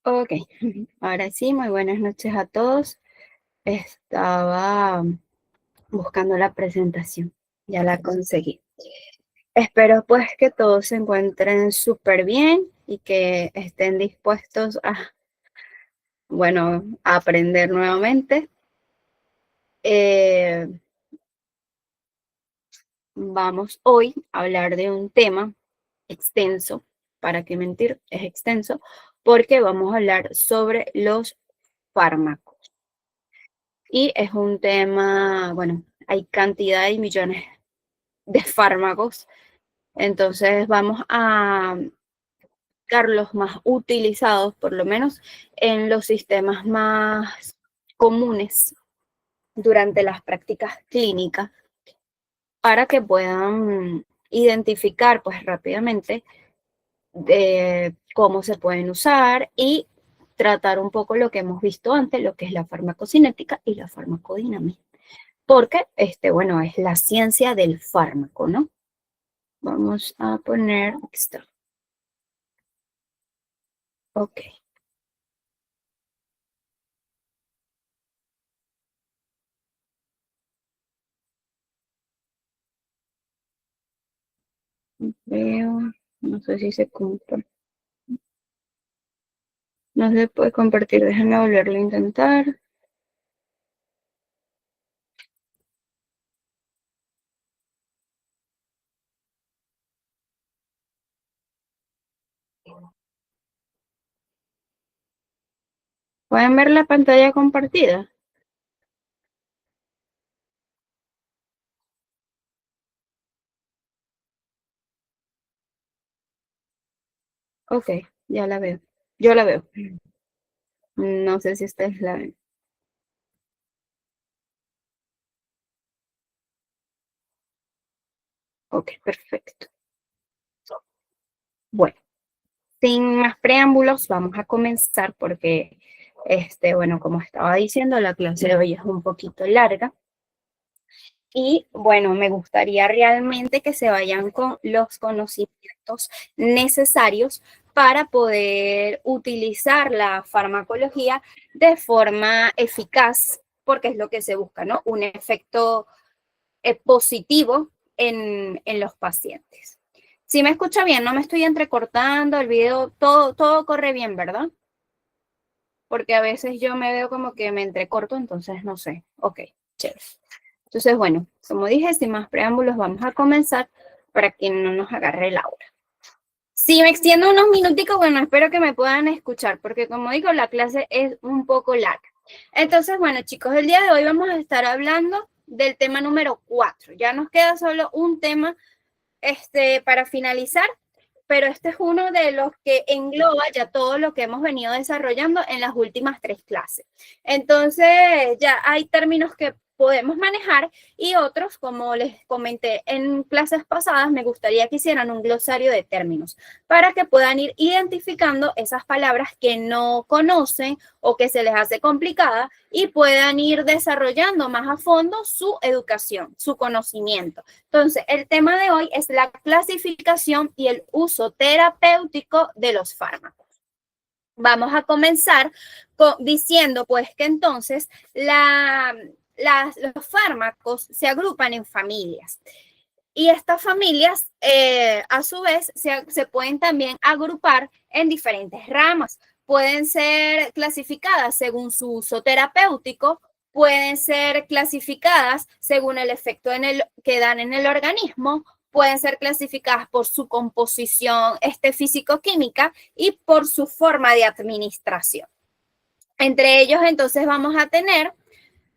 Ok, ahora sí, muy buenas noches a todos. Estaba buscando la presentación, ya la conseguí. Espero pues que todos se encuentren súper bien y que estén dispuestos a aprender nuevamente. Eh, Vamos hoy a hablar de un tema extenso, ¿para qué mentir? Es extenso, porque vamos a hablar sobre los fármacos. Y es un tema, bueno, hay cantidad y millones de fármacos, entonces vamos a buscar los más utilizados, por lo menos en los sistemas más comunes durante las prácticas clínicas, para que puedan identificar pues rápidamente de cómo se pueden usar y tratar un poco lo que hemos visto antes, lo que es la farmacocinética y la farmacodinámica. Porque, bueno, es la ciencia del fármaco, ¿no? Vamos a poner, aquí está, ok, veo, no sé si se comparte, no se puede compartir, déjenme volverlo a intentar. ¿Pueden ver la pantalla compartida? Ok, ya la veo, yo la veo, no sé si ustedes la ven. Ok, perfecto. Bueno, sin más preámbulos, vamos a comenzar porque, bueno, como estaba diciendo, la clase de hoy es un poquito larga. Y bueno, me gustaría realmente que se vayan con los conocimientos necesarios para poder utilizar la farmacología de forma eficaz, porque es lo que se busca, ¿no? Un efecto positivo en los pacientes. Si me escucha bien, no me estoy entrecortando, el video, todo corre bien, ¿verdad? Porque a veces yo me veo como que me entrecorto, entonces no sé. Ok, chévere. Entonces, bueno, como dije, sin más preámbulos, vamos a comenzar para que no nos agarre la hora. Si me extiendo unos minuticos, bueno, espero que me puedan escuchar, porque como digo, la clase es un poco larga. Entonces, bueno, chicos, el día de hoy vamos a estar hablando del tema número 4. Ya nos queda solo un tema para finalizar, pero este es uno de los que engloba ya todo lo que hemos venido desarrollando en las últimas 3 clases. Entonces, ya hay términos que podemos manejar y otros, como les comenté en clases pasadas, me gustaría que hicieran un glosario de términos para que puedan ir identificando esas palabras que no conocen o que se les hace complicada y puedan ir desarrollando más a fondo su educación, su conocimiento. Entonces, el tema de hoy es la clasificación y el uso terapéutico de los fármacos. Vamos a comenzar diciendo pues que entonces los fármacos se agrupan en familias. Y estas familias, a su vez, se pueden también agrupar en diferentes ramas. Pueden ser clasificadas según su uso terapéutico, pueden ser clasificadas según el efecto que dan en el organismo, pueden ser clasificadas por su composición físico-química y por su forma de administración. Entre ellos, entonces, vamos a tener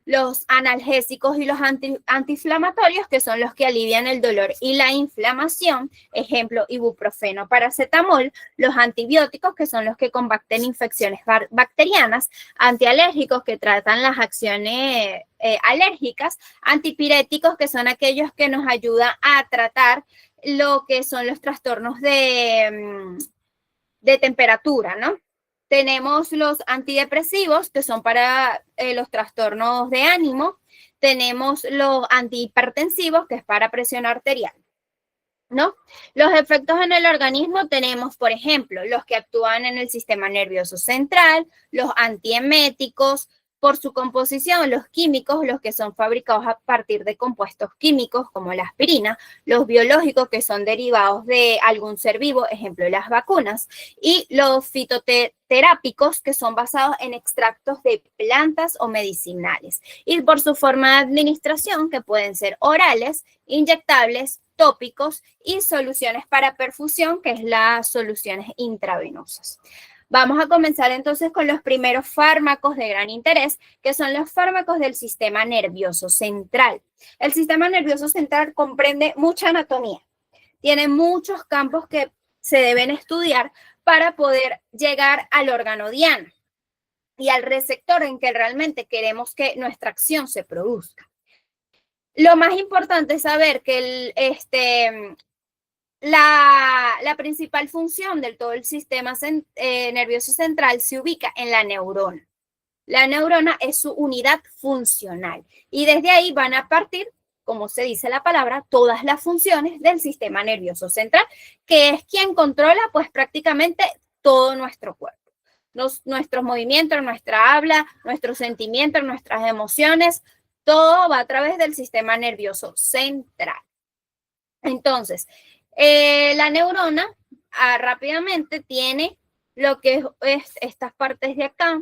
los analgésicos y los antiinflamatorios, que son los que alivian el dolor y la inflamación, ejemplo, ibuprofeno, paracetamol, los antibióticos, que son los que combaten infecciones bacterianas, antialérgicos, que tratan las acciones alérgicas, antipiréticos, que son aquellos que nos ayudan a tratar lo que son los trastornos de temperatura, ¿no? Tenemos los antidepresivos, que son para los trastornos de ánimo. Tenemos los antihipertensivos, que es para presión arterial. ¿no? Los efectos en el organismo tenemos, por ejemplo, los que actúan en el sistema nervioso central, los antieméticos, por su composición, los químicos, los que son fabricados a partir de compuestos químicos como la aspirina, los biológicos que son derivados de algún ser vivo, ejemplo, las vacunas, y los fitoterápicos que son basados en extractos de plantas o medicinales, y por su forma de administración que pueden ser orales, inyectables, tópicos y soluciones para perfusión, que es las soluciones intravenosas. Vamos a comenzar entonces con los primeros fármacos de gran interés, que son los fármacos del sistema nervioso central. El sistema nervioso central comprende mucha anatomía, tiene muchos campos que se deben estudiar para poder llegar al órgano diana y al receptor en que realmente queremos que nuestra acción se produzca. Lo más importante es saber que la principal función de todo el sistema nervioso central se ubica en la neurona. La neurona es su unidad funcional y desde ahí van a partir, como se dice la palabra, todas las funciones del sistema nervioso central, que es quien controla pues prácticamente todo nuestro cuerpo. Nuestros movimientos, nuestra habla, nuestros sentimientos, nuestras emociones, todo va a través del sistema nervioso central. Entonces, la neurona rápidamente tiene lo que es estas partes de acá,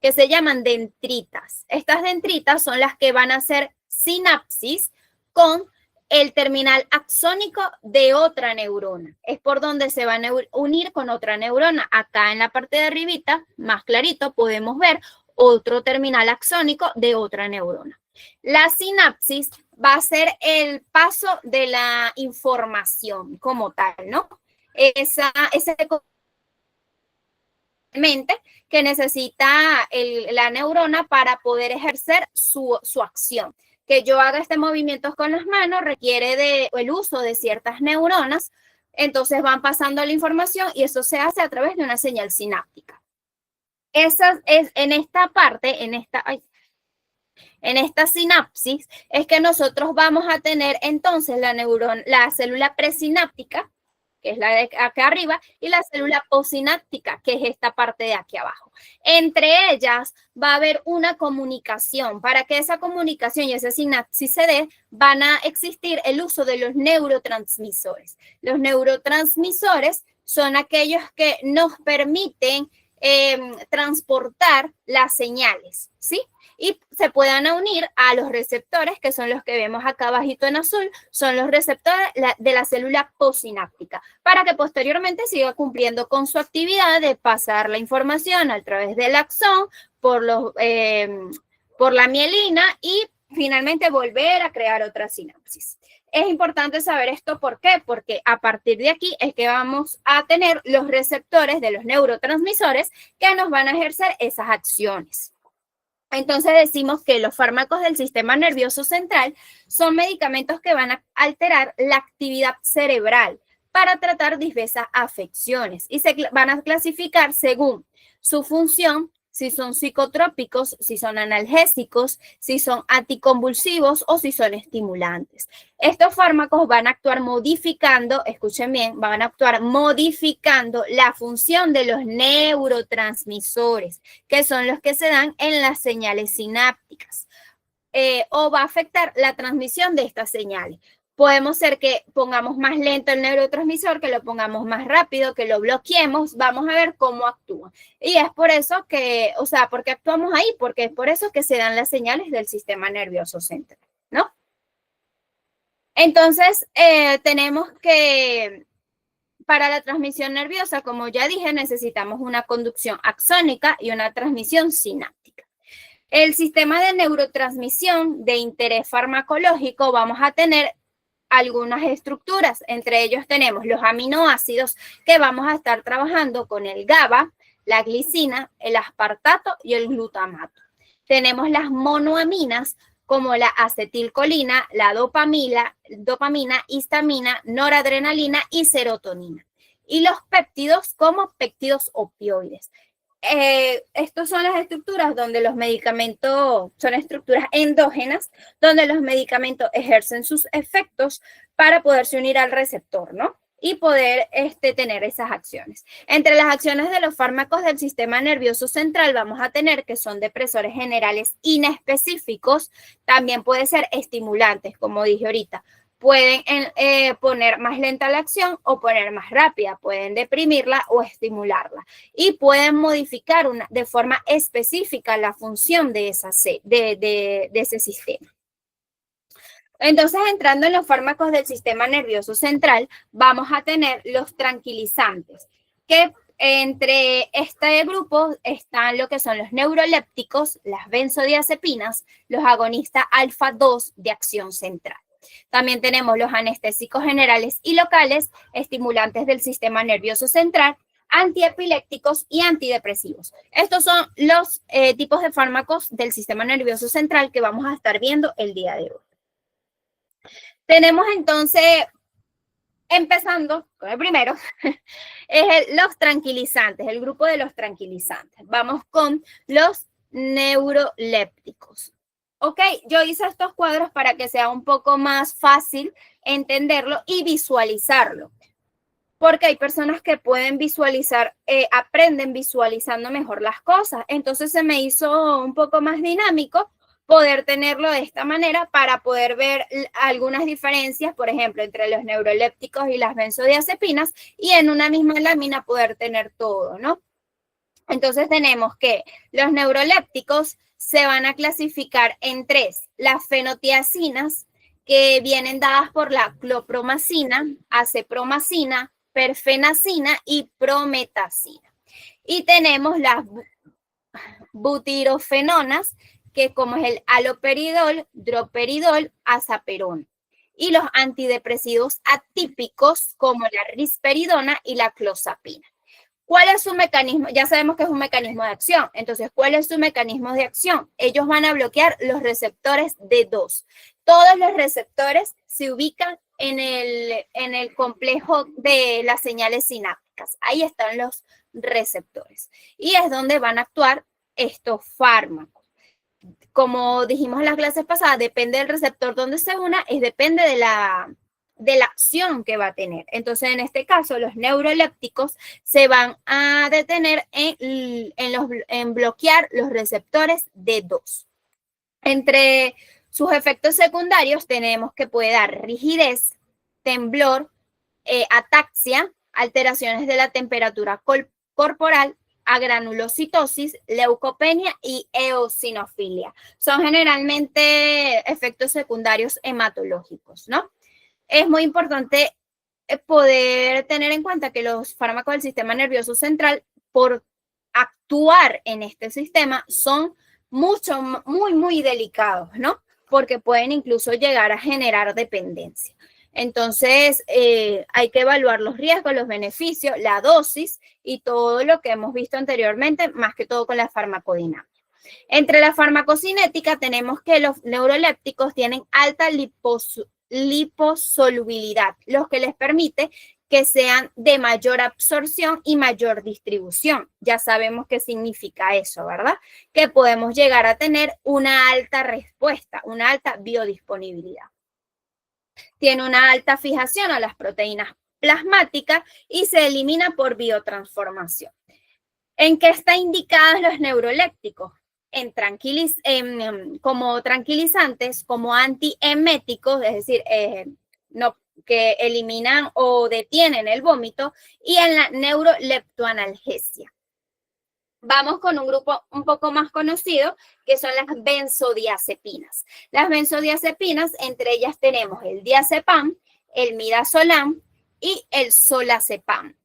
que se llaman dendritas. Estas dendritas son las que van a hacer sinapsis con el terminal axónico de otra neurona. Es por donde se van a unir con otra neurona. Acá en la parte de arribita, más clarito, podemos ver otro terminal axónico de otra neurona. La sinapsis va a ser el paso de la información como tal, ¿no? Ese que necesita la neurona para poder ejercer su acción. Que yo haga este movimiento con las manos requiere el uso de ciertas neuronas, entonces van pasando la información y eso se hace a través de una señal sináptica. Esa es en esta parte, en esta sinapsis, es que nosotros vamos a tener entonces la célula presináptica, que es la de acá arriba, y la célula postsináptica, que es esta parte de aquí abajo. Entre ellas va a haber una comunicación. Para que esa comunicación y esa sinapsis se dé, van a existir el uso de los neurotransmisores. Los neurotransmisores son aquellos que nos permiten transportar las señales, ¿sí? Y se puedan unir a los receptores, que son los que vemos acá abajito en azul, son los receptores de la célula postsináptica, para que posteriormente siga cumpliendo con su actividad de pasar la información a través del axón, por la mielina y finalmente volver a crear otra sinapsis. Es importante saber esto, ¿por qué? Porque a partir de aquí es que vamos a tener los receptores de los neurotransmisores que nos van a ejercer esas acciones. Entonces decimos que los fármacos del sistema nervioso central son medicamentos que van a alterar la actividad cerebral para tratar diversas afecciones y se van a clasificar según su función, si son psicotrópicos, si son analgésicos, si son anticonvulsivos o si son estimulantes. Estos fármacos van a actuar modificando, escuchen bien, van a actuar modificando la función de los neurotransmisores, que son los que se dan en las señales sinápticas, o va a afectar la transmisión de estas señales. Podemos ser que pongamos más lento el neurotransmisor, que lo pongamos más rápido, que lo bloqueemos, vamos a ver cómo actúa. Y es por eso que, o sea, ¿por qué actuamos ahí? Porque es por eso que se dan las señales del sistema nervioso central, ¿no? Entonces, tenemos que, para la transmisión nerviosa, como ya dije, necesitamos una conducción axónica y una transmisión sináptica. El sistema de neurotransmisión de interés farmacológico vamos a tener algunas estructuras. Entre ellos tenemos los aminoácidos que vamos a estar trabajando con el GABA, la glicina, el aspartato y el glutamato. Tenemos las monoaminas como la acetilcolina, la dopamina, histamina, noradrenalina y serotonina. Y los péptidos como péptidos opioides. Estas son las estructuras donde los medicamentos son estructuras endógenas, donde los medicamentos ejercen sus efectos para poderse unir al receptor, ¿no? Y poder tener esas acciones. Entre las acciones de los fármacos del sistema nervioso central vamos a tener que son depresores generales inespecíficos, también puede ser estimulantes, como dije ahorita. Pueden poner más lenta la acción o poner más rápida, pueden deprimirla o estimularla y pueden modificar de forma específica la función de ese sistema. Entonces, entrando en los fármacos del sistema nervioso central, vamos a tener los tranquilizantes, que entre este grupo están lo que son los neurolépticos, las benzodiazepinas, los agonistas alfa-2 de acción central. También tenemos los anestésicos generales y locales, estimulantes del sistema nervioso central, antiepilépticos y antidepresivos. Estos son los tipos de fármacos del sistema nervioso central que vamos a estar viendo el día de hoy. Tenemos entonces, empezando con el primero, es los tranquilizantes, el grupo de los tranquilizantes. Vamos con los neurolépticos. Ok, yo hice estos cuadros para que sea un poco más fácil entenderlo y visualizarlo. Porque hay personas que pueden visualizar, aprenden visualizando mejor las cosas. Entonces se me hizo un poco más dinámico poder tenerlo de esta manera para poder ver algunas diferencias, por ejemplo, entre los neurolépticos y las benzodiazepinas y en una misma lámina poder tener todo, ¿no? Entonces tenemos que los neurolépticos se van a clasificar en tres: las fenotiacinas, que vienen dadas por la clopromacina, acepromacina, perfenacina y prometacina. Y tenemos las butirofenonas, que como es el haloperidol, droperidol, azaperón. Y los antidepresivos atípicos como la risperidona y la clozapina. ¿Cuál es su mecanismo? Ya sabemos que es un mecanismo de acción. Entonces, ¿cuál es su mecanismo de acción? Ellos van a bloquear los receptores D2. Todos los receptores se ubican en el complejo de las señales sinápticas. Ahí están los receptores. Y es donde van a actuar estos fármacos. Como dijimos en las clases pasadas, depende del receptor donde se una, depende de la acción que va a tener. Entonces, en este caso, los neurolépticos se van a detener en bloquear los receptores D2. Entre sus efectos secundarios tenemos que puede dar rigidez, temblor, ataxia, alteraciones de la temperatura corporal, agranulocitosis, leucopenia y eosinofilia. Son generalmente efectos secundarios hematológicos, ¿no? Es muy importante poder tener en cuenta que los fármacos del sistema nervioso central, por actuar en este sistema, son muy delicados, ¿no? Porque pueden incluso llegar a generar dependencia. Entonces, hay que evaluar los riesgos, los beneficios, la dosis y todo lo que hemos visto anteriormente, más que todo con la farmacodinámica. Entre la farmacocinética tenemos que los neurolépticos tienen alta liposolubilidad, lo que les permite que sean de mayor absorción y mayor distribución. Ya sabemos qué significa eso, ¿verdad? Que podemos llegar a tener una alta respuesta, una alta biodisponibilidad. Tiene una alta fijación a las proteínas plasmáticas y se elimina por biotransformación. ¿En qué están indicados los neurolépticos? Como tranquilizantes, como antieméticos, es decir, que eliminan o detienen el vómito, y en la neuroleptoanalgesia. Vamos con un grupo un poco más conocido, que son las benzodiazepinas. Las benzodiazepinas, entre ellas tenemos el diazepam, el midazolam y el solazepam.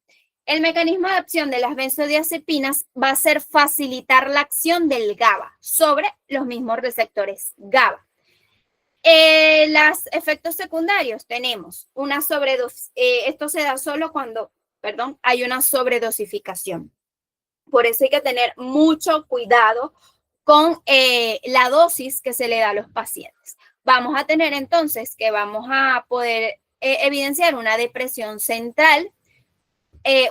El mecanismo de acción de las benzodiazepinas va a ser facilitar la acción del GABA sobre los mismos receptores GABA. Los efectos secundarios tenemos una sobredosis. Esto se da solo cuando, hay una sobredosificación. Por eso hay que tener mucho cuidado con la dosis que se le da a los pacientes. Vamos a tener entonces que vamos a poder evidenciar una depresión central,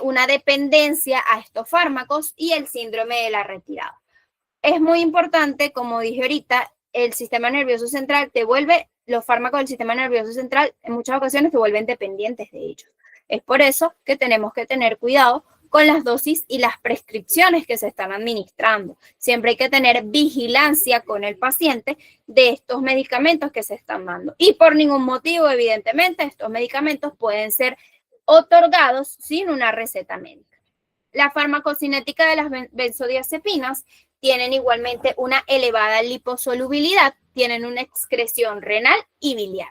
una dependencia a estos fármacos y el síndrome de la retirada. Es muy importante, como dije ahorita, el sistema nervioso central los fármacos del sistema nervioso central en muchas ocasiones te vuelven dependientes de ellos. Es por eso que tenemos que tener cuidado con las dosis y las prescripciones que se están administrando. Siempre hay que tener vigilancia con el paciente de estos medicamentos que se están dando. Y por ningún motivo, evidentemente, estos medicamentos pueden ser otorgados sin una receta médica. La farmacocinética de las benzodiazepinas tienen igualmente una elevada liposolubilidad, tienen una excreción renal y biliar.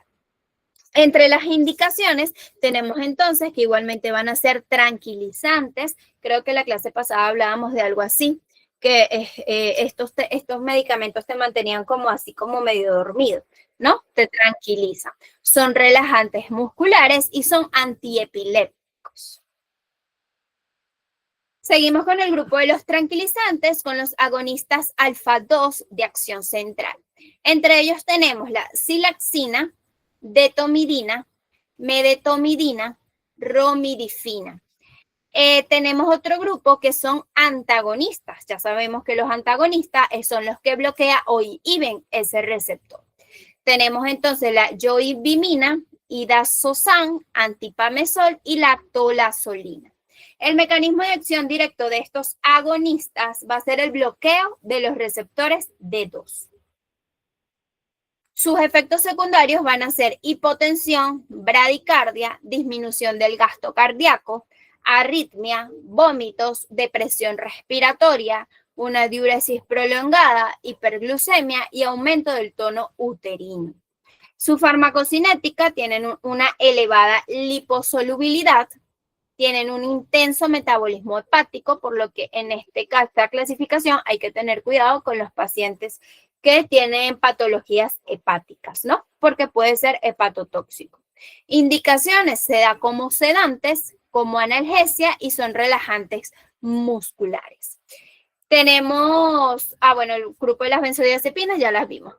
Entre las indicaciones tenemos entonces que igualmente van a ser tranquilizantes. Creo que la clase pasada hablábamos de algo así, que estos medicamentos te mantenían como así, como medio dormido, ¿no? Te tranquilizan. Son relajantes musculares y son antiepilépticos. Seguimos con el grupo de los tranquilizantes, con los agonistas alfa-2 de acción central. Entre ellos tenemos la cilaxina, detomidina, medetomidina, romidifina. Tenemos otro grupo que son antagonistas. Ya sabemos que los antagonistas son los que bloquean o inhiben ese receptor. Tenemos entonces la yoibimina, idazosan, antipamezol y la tolazolina. El mecanismo de acción directo de estos agonistas va a ser el bloqueo de los receptores D2. Sus efectos secundarios van a ser hipotensión, bradicardia, disminución del gasto cardíaco, arritmia, vómitos, depresión respiratoria, una diuresis prolongada, hiperglucemia y aumento del tono uterino. Su farmacocinética tienen una elevada liposolubilidad, tienen un intenso metabolismo hepático, por lo que en esta clasificación hay que tener cuidado con los pacientes que tienen patologías hepáticas, ¿no? Porque puede ser hepatotóxico. Indicaciones, se da como sedantes, como analgesia y son relajantes musculares. Tenemos, bueno, el grupo de las benzodiazepinas ya las vimos.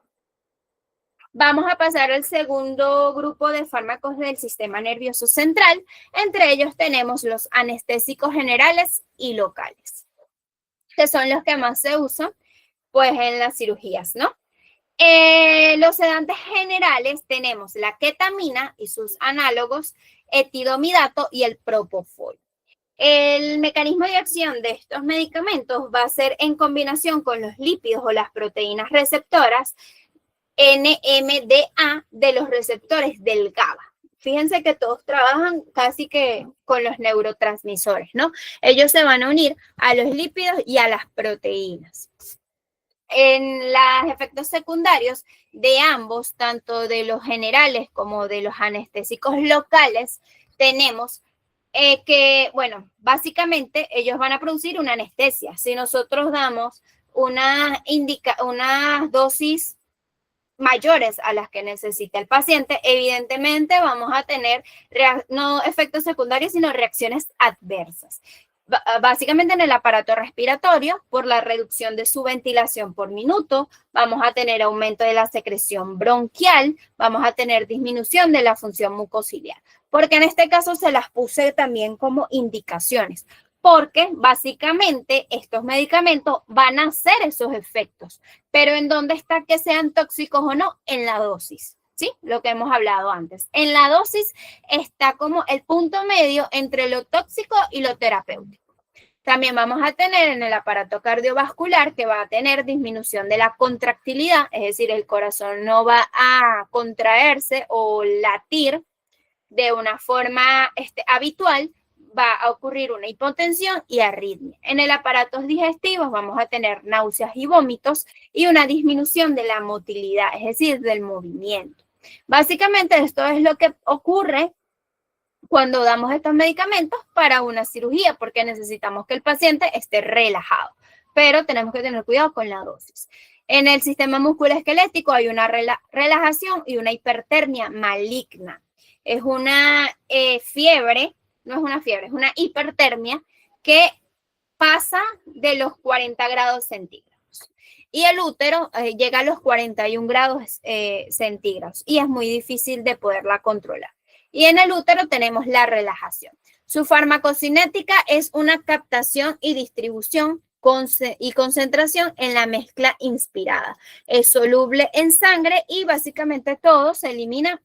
Vamos a pasar al segundo grupo de fármacos del sistema nervioso central. Entre ellos tenemos los anestésicos generales y locales, que son los que más se usan pues en las cirugías, ¿no? Los sedantes generales tenemos la ketamina y sus análogos, etidomidato y el propofol. El mecanismo de acción de estos medicamentos va a ser en combinación con los lípidos o las proteínas receptoras NMDA de los receptores del GABA. Fíjense que todos trabajan casi que con los neurotransmisores, ¿no? Ellos se van a unir a los lípidos y a las proteínas. En los efectos secundarios de ambos, tanto de los generales como de los anestésicos locales, tenemos que, bueno, básicamente ellos van a producir una anestesia. Si nosotros damos unas dosis mayores a las que necesita el paciente, evidentemente vamos a tener no efectos secundarios, sino reacciones adversas. Básicamente en el aparato respiratorio, por la reducción de su ventilación por minuto, vamos a tener aumento de la secreción bronquial, vamos a tener disminución de la función mucociliar, porque en este caso se las puse también como indicaciones, porque básicamente estos medicamentos van a hacer esos efectos, pero ¿en dónde está que sean tóxicos o no? En la dosis. ¿Sí? Lo que hemos hablado antes. En la dosis está como el punto medio entre lo tóxico y lo terapéutico. También vamos a tener en el aparato cardiovascular que va a tener disminución de la contractilidad, es decir, el corazón no va a contraerse o latir de una forma habitual, va a ocurrir una hipotensión y arritmia. En el aparato digestivo vamos a tener náuseas y vómitos y una disminución de la motilidad, es decir, del movimiento. Básicamente esto es lo que ocurre cuando damos estos medicamentos para una cirugía, porque necesitamos que el paciente esté relajado, pero tenemos que tener cuidado con la dosis. En el sistema musculoesquelético hay una relajación y una hipertermia maligna. Es una fiebre, no es una fiebre, es una hipertermia que pasa de los 40 grados centígrados. Y el útero llega a los 41 grados centígrados y es muy difícil de poderla controlar. Y en el útero tenemos la relajación. Su farmacocinética es una captación y distribución y concentración en la mezcla inspirada. Es soluble en sangre y básicamente todo se elimina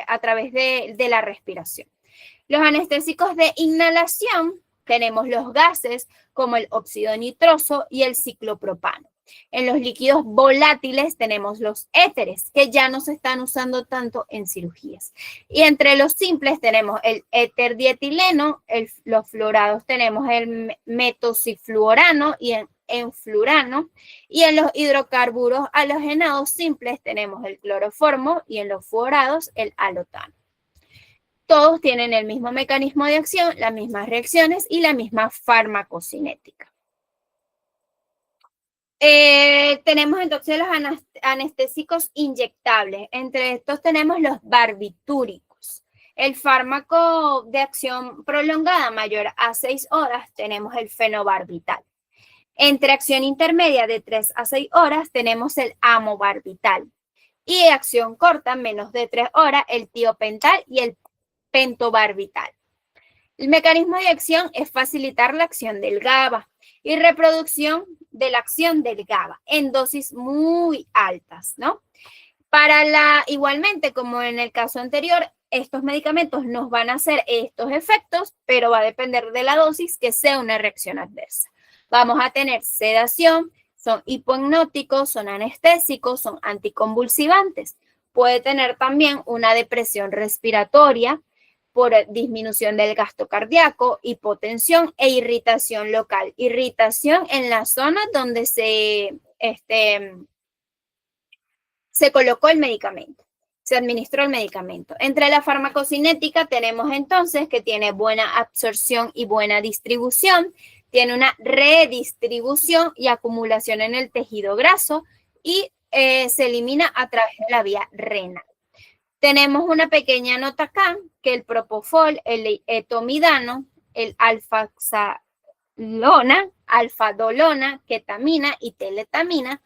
a través de la respiración. Los anestésicos de inhalación, tenemos los gases como el óxido nitroso y el ciclopropano. En los líquidos volátiles tenemos los éteres, que ya no se están usando tanto en cirugías. Y entre los simples tenemos el éter dietileno, los fluorados tenemos el metocifluorano y el enfluorano, y en los hidrocarburos halogenados simples tenemos el cloroformo y en los fluorados el halotano. Todos tienen el mismo mecanismo de acción, las mismas reacciones y la misma farmacocinética. Tenemos entonces los anestésicos inyectables. Entre estos tenemos los barbitúricos. El fármaco de acción prolongada mayor a 6 horas tenemos el fenobarbital. Entre acción intermedia de 3 a 6 horas tenemos el amobarbital. Y de acción corta, menos de 3 horas, el tiopental y el pentobarbital. El mecanismo de acción es facilitar la acción del GABA y reproducción de la acción del GABA en dosis muy altas, ¿no? Igualmente, como en el caso anterior, estos medicamentos nos van a hacer estos efectos, pero va a depender de la dosis que sea una reacción adversa. Vamos a tener sedación, son hipohipnóticos, son anestésicos, son anticonvulsivantes. Puede tener también una depresión respiratoria por disminución del gasto cardíaco, hipotensión e irritación local. Irritación en la zona donde se colocó el medicamento, se administró el medicamento. Entre la farmacocinética tenemos entonces que tiene buena absorción y buena distribución, tiene una redistribución y acumulación en el tejido graso y se elimina a través de la vía renal. Tenemos una pequeña nota acá, que el propofol, el etomidano, el alfadolona, ketamina y teletamina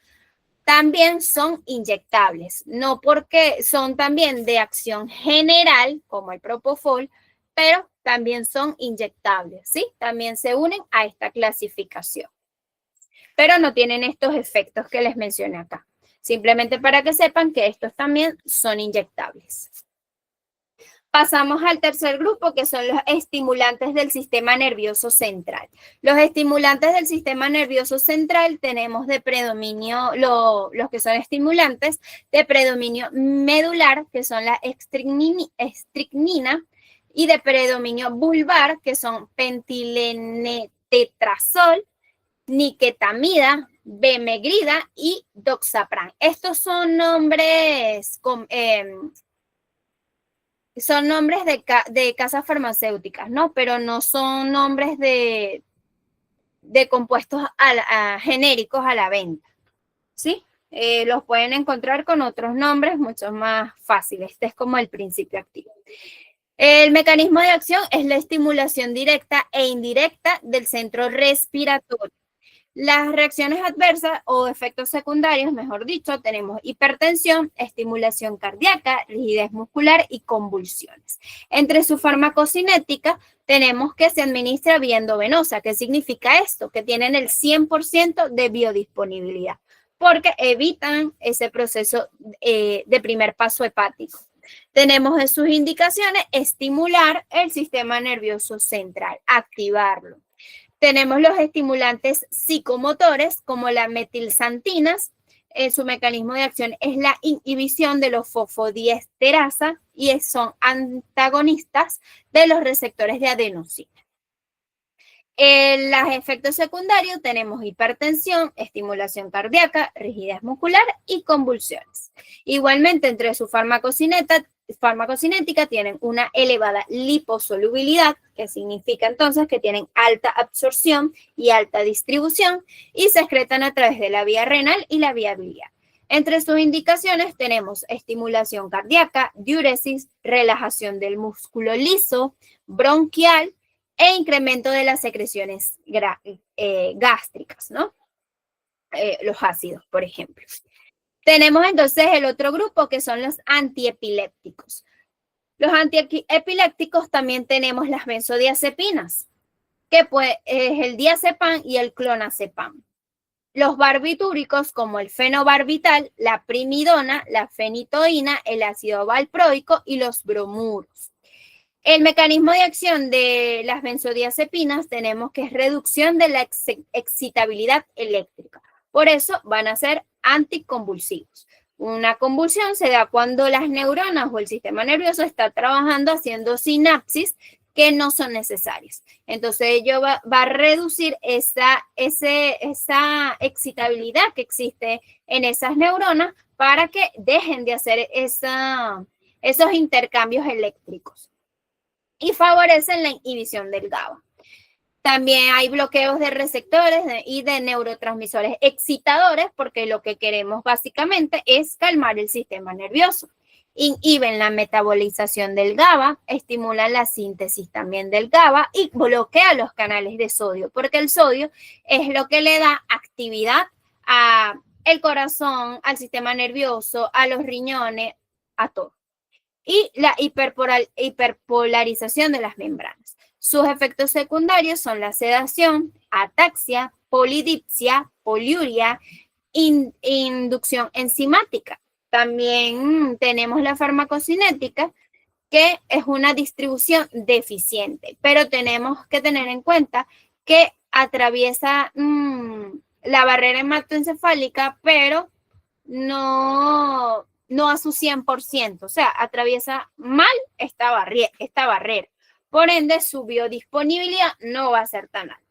también son inyectables, no porque son también de acción general, como el propofol, pero también son inyectables, ¿sí? También se unen a esta clasificación, pero no tienen estos efectos que les mencioné acá. Simplemente para que sepan que estos también son inyectables. Pasamos al tercer grupo, que son los estimulantes del sistema nervioso central. Los estimulantes del sistema nervioso central tenemos de predominio, los que son estimulantes de predominio medular, que son la estricnina, y de predominio vulvar, que son pentilenetetrazol, niquetamida, bemegrida y doxapran. Estos son nombres de casas farmacéuticas, ¿no? Pero no son nombres de compuestos genéricos a la venta, ¿sí? Los pueden encontrar con otros nombres mucho más fáciles. Este es como el principio activo. El mecanismo de acción es la estimulación directa e indirecta del centro respiratorio. Las reacciones adversas o efectos secundarios, mejor dicho, tenemos hipertensión, estimulación cardíaca, rigidez muscular y convulsiones. Entre su farmacocinética tenemos que se administra vía endovenosa. ¿Qué significa esto? Que tienen el 100% de biodisponibilidad, porque evitan ese proceso de primer paso hepático. Tenemos en sus indicaciones estimular el sistema nervioso central, activarlo. Tenemos los estimulantes psicomotores como las metilxantinas. Su mecanismo de acción es la inhibición de los fosfodiesterasa y son antagonistas de los receptores de adenosina. En los efectos secundarios tenemos hipertensión, estimulación cardíaca, rigidez muscular y convulsiones. Igualmente, entre su farmacocinética tienen una elevada liposolubilidad, que significa entonces que tienen alta absorción y alta distribución y se excretan a través de la vía renal y la vía biliar. Entre sus indicaciones tenemos estimulación cardíaca, diuresis, relajación del músculo liso, bronquial e incremento de las secreciones gástricas, ¿no? Los ácidos, por ejemplo. Tenemos entonces el otro grupo que son los antiepilépticos. Los antiepilépticos también tenemos las benzodiazepinas, que pues, es el diazepam y el clonazepam. Los barbitúricos como el fenobarbital, la primidona, la fenitoína, el ácido valproico y los bromuros. El mecanismo de acción de las benzodiazepinas tenemos que es reducción de la excitabilidad eléctrica. Por eso van a ser anticonvulsivos. Una convulsión se da cuando las neuronas o el sistema nervioso está trabajando haciendo sinapsis que no son necesarias. Entonces ello va a reducir esa excitabilidad que existe en esas neuronas para que dejen de hacer esos intercambios eléctricos y favorecen la inhibición del GABA. También hay bloqueos de receptores y de neurotransmisores excitadores porque lo que queremos básicamente es calmar el sistema nervioso. Inhiben la metabolización del GABA, estimulan la síntesis también del GABA y bloquean los canales de sodio, porque el sodio es lo que le da actividad al corazón, al sistema nervioso, a los riñones, a todo. Y la hiperpolarización de las membranas. Sus efectos secundarios son la sedación, ataxia, polidipsia, poliuria, inducción enzimática. También tenemos la farmacocinética, que es una distribución deficiente, pero tenemos que tener en cuenta que atraviesa la barrera hematoencefálica, pero no a su 100%, o sea, atraviesa mal esta barrera. Por ende, su biodisponibilidad no va a ser tan alta.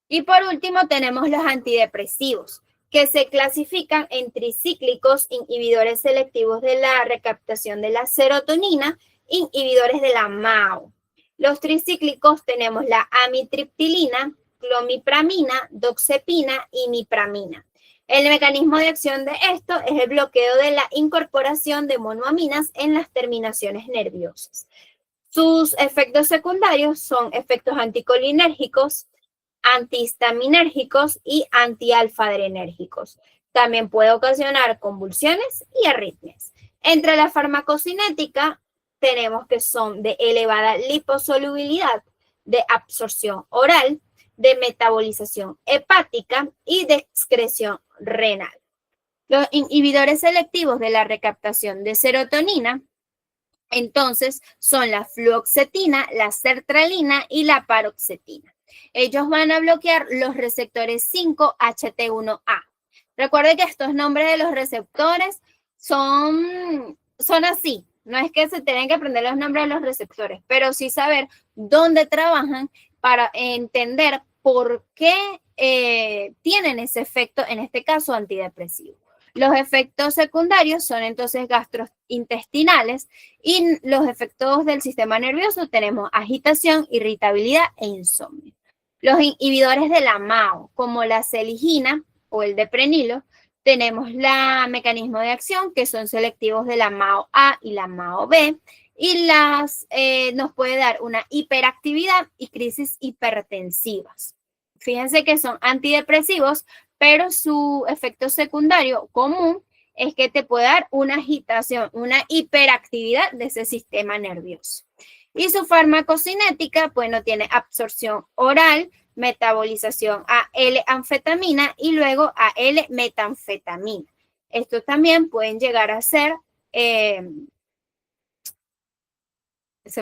Y por último, tenemos los antidepresivos, que se clasifican en tricíclicos, inhibidores selectivos de la recaptación de la serotonina, inhibidores de la MAO. Los tricíclicos tenemos la amitriptilina, clomipramina, doxepina y mipramina. El mecanismo de acción de esto es el bloqueo de la incorporación de monoaminas en las terminaciones nerviosas. Sus efectos secundarios son efectos anticolinérgicos, antihistaminérgicos y antialfa-adrenérgicos. También puede ocasionar convulsiones y arritmias. Entre la farmacocinética tenemos que son de elevada liposolubilidad, de absorción oral, de metabolización hepática y de excreción renal. Los inhibidores selectivos de la recaptación de serotonina, entonces, son la fluoxetina, la sertralina y la paroxetina. Ellos van a bloquear los receptores 5-HT1A. Recuerde que estos nombres de los receptores son así. No es que se tengan que aprender los nombres de los receptores, pero sí saber dónde trabajan para entender por qué tienen ese efecto, en este caso antidepresivo. Los efectos secundarios son entonces gastrointestinales y los efectos del sistema nervioso tenemos agitación, irritabilidad e insomnio. Los inhibidores de la MAO, como la seligina o el deprenilo, tenemos el mecanismo de acción que son selectivos de la MAO A y la MAO B y nos puede dar una hiperactividad y crisis hipertensivas. Fíjense que son antidepresivos, pero su efecto secundario común es que te puede dar una agitación, una hiperactividad de ese sistema nervioso. Y su farmacocinética, bueno, tiene absorción oral, metabolización a L-anfetamina y luego a L-metanfetamina. Estos también pueden llegar a ser, se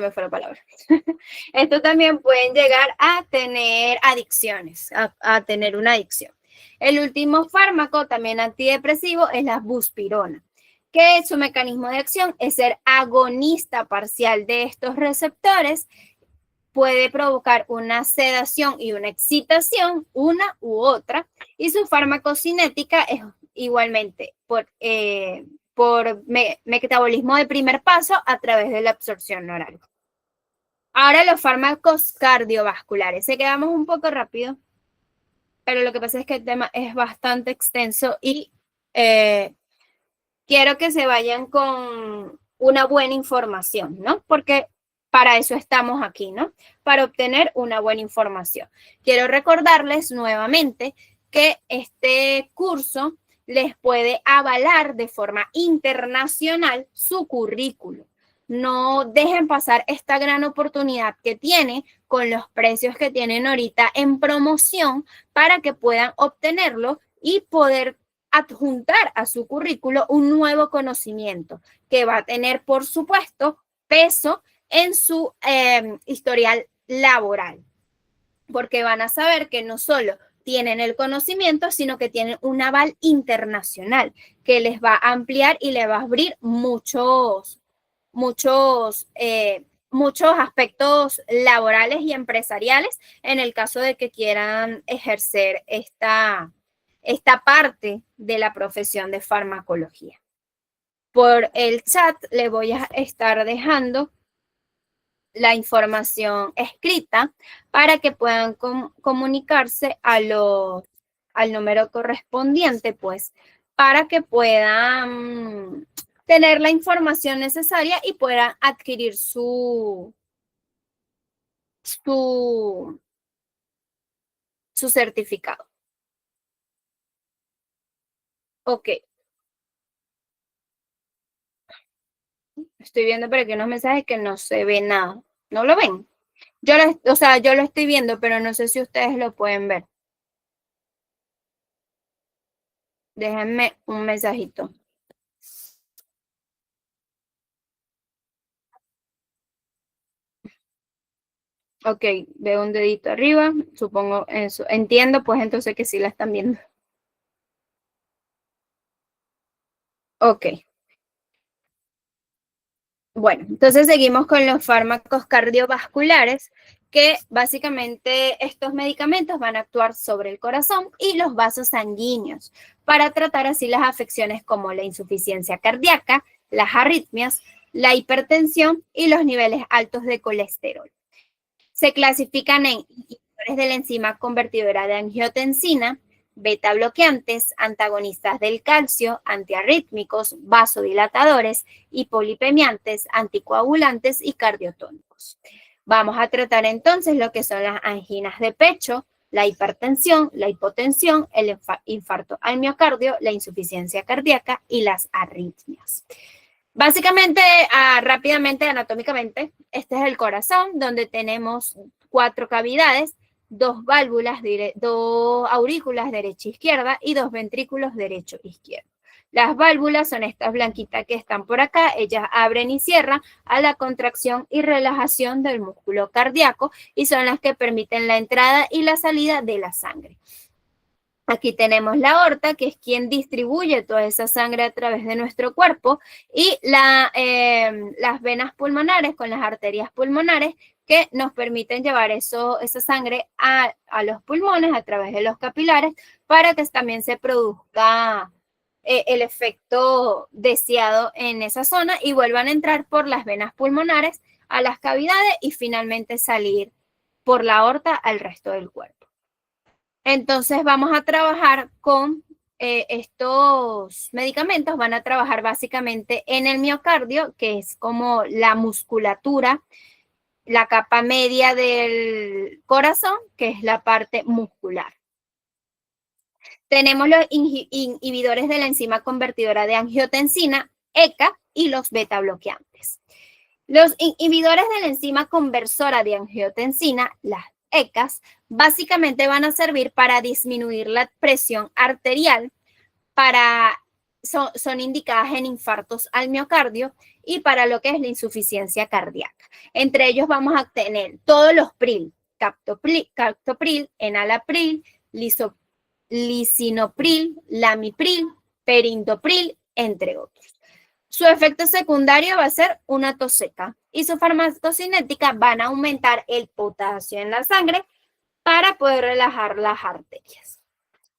me fue la palabra. Estos también pueden llegar a tener adicciones, a tener una adicción. El último fármaco, también antidepresivo, es la buspirona, que su mecanismo de acción es ser agonista parcial de estos receptores. Puede provocar una sedación y una excitación, una u otra, y su farmacocinética es igualmente por metabolismo de primer paso a través de la absorción oral. Ahora los fármacos cardiovasculares. Se quedamos un poco rápido, pero lo que pasa es que el tema es bastante extenso y quiero que se vayan con una buena información, ¿no? Porque para eso estamos aquí, ¿no? Para obtener una buena información. Quiero recordarles nuevamente que este curso les puede avalar de forma internacional su currículum. no dejen pasar esta gran oportunidad que tiene con los precios que tienen ahorita en promoción para que puedan obtenerlo y poder adjuntar a su currículo un nuevo conocimiento que va a tener, por supuesto, peso en su historial laboral, porque van a saber que no solo tienen el conocimiento, sino que tienen un aval internacional que les va a ampliar y les va a abrir muchos aspectos laborales y empresariales en el caso de que quieran ejercer esta parte de la profesión de farmacología. Por el chat le voy a estar dejando la información escrita para que puedan comunicarse al número correspondiente, pues, para que puedan tener la información necesaria y puedan adquirir su, su certificado. Ok, estoy viendo por aquí unos mensajes que no se ve nada. ¿No lo ven? Yo lo estoy viendo, pero no sé si ustedes lo pueden ver. Déjenme un mensajito. Ok, veo un dedito arriba, supongo eso. Entiendo, pues entonces que sí la están viendo. Ok, bueno, entonces seguimos con los fármacos cardiovasculares, que básicamente estos medicamentos van a actuar sobre el corazón y los vasos sanguíneos para tratar así las afecciones como la insuficiencia cardíaca, las arritmias, la hipertensión y los niveles altos de colesterol. Se clasifican en inhibidores de la enzima convertidora de angiotensina, beta bloqueantes, antagonistas del calcio, antiarrítmicos, vasodilatadores, hipolipemiantes, anticoagulantes y cardiotónicos. Vamos a tratar entonces lo que son las anginas de pecho, la hipertensión, la hipotensión, el infarto al miocardio, la insuficiencia cardíaca y las arritmias. Básicamente, rápidamente, anatómicamente, este es el corazón, donde tenemos 4 cavidades, 2 válvulas, 2 aurículas derecha e izquierda y 2 ventrículos derecho e izquierdo. Las válvulas son estas blanquitas que están por acá, ellas abren y cierran a la contracción y relajación del músculo cardíaco y son las que permiten la entrada y la salida de la sangre. Aquí tenemos la aorta, que es quien distribuye toda esa sangre a través de nuestro cuerpo, y las venas pulmonares con las arterias pulmonares que nos permiten llevar esa sangre a los pulmones a través de los capilares para que también se produzca el efecto deseado en esa zona y vuelvan a entrar por las venas pulmonares a las cavidades y finalmente salir por la aorta al resto del cuerpo. Entonces vamos a trabajar con estos medicamentos, van a trabajar básicamente en el miocardio, que es como la musculatura, la capa media del corazón, que es la parte muscular. Tenemos los inhibidores de la enzima convertidora de angiotensina, ECA, y los beta bloqueantes. Los inhibidores de la enzima conversora de angiotensina, las ECAs, básicamente van a servir para disminuir la presión arterial, son indicadas en infartos al miocardio y para lo que es la insuficiencia cardíaca. Entre ellos vamos a tener todos los PRIL, captopril, enalapril, lisinopril, lamipril, perindopril, entre otros. Su efecto secundario va a ser una tos seca y su farmacocinética van a aumentar el potasio en la sangre para poder relajar las arterias.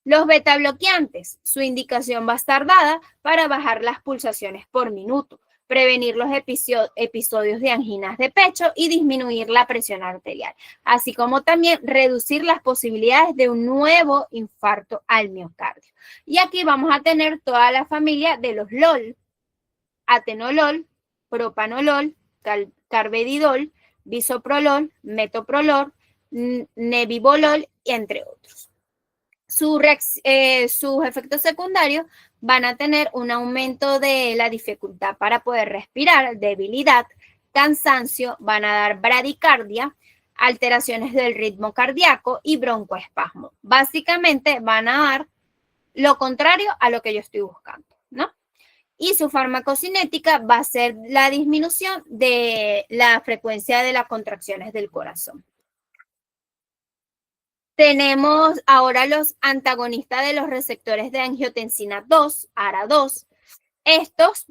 Los beta bloqueantes, su indicación va a estar dada para bajar las pulsaciones por minuto, prevenir los episodios de anginas de pecho y disminuir la presión arterial, así como también reducir las posibilidades de un nuevo infarto al miocardio. Y aquí vamos a tener toda la familia de los LOL, atenolol, propanolol, carvedilol, bisoprolol, metoprolol, nebivolol, entre otros. sus efectos secundarios van a tener un aumento de la dificultad para poder respirar, debilidad, cansancio, van a dar bradicardia, alteraciones del ritmo cardíaco y broncoespasmo. Básicamente van a dar lo contrario a lo que yo estoy buscando, ¿no? Y su farmacocinética va a ser la disminución de la frecuencia de las contracciones del corazón. Tenemos ahora los antagonistas de los receptores de angiotensina 2, ARA2. Estos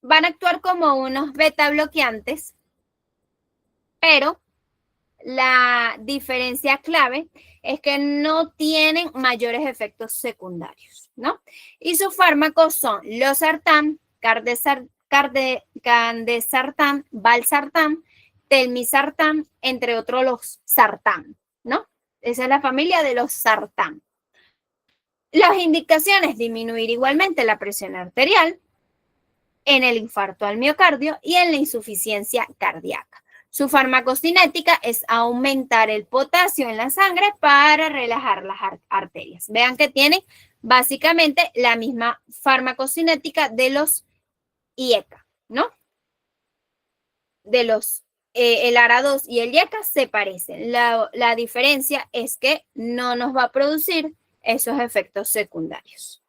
van a actuar como unos beta bloqueantes, pero la diferencia clave es que no tienen mayores efectos secundarios, ¿no? Y sus fármacos son losartán, candesartán, valsartán, telmisartán, entre otros los sartán, ¿no? Esa es la familia de los sartán. Las indicaciones: disminuir igualmente la presión arterial en el infarto al miocardio y en la insuficiencia cardíaca. Su farmacocinética es aumentar el potasio en la sangre para relajar las arterias. Vean que tienen básicamente la misma farmacocinética de los IECA, ¿no? De los el ARA2 y el IECA se parecen. La diferencia es que no nos va a producir esos efectos secundarios.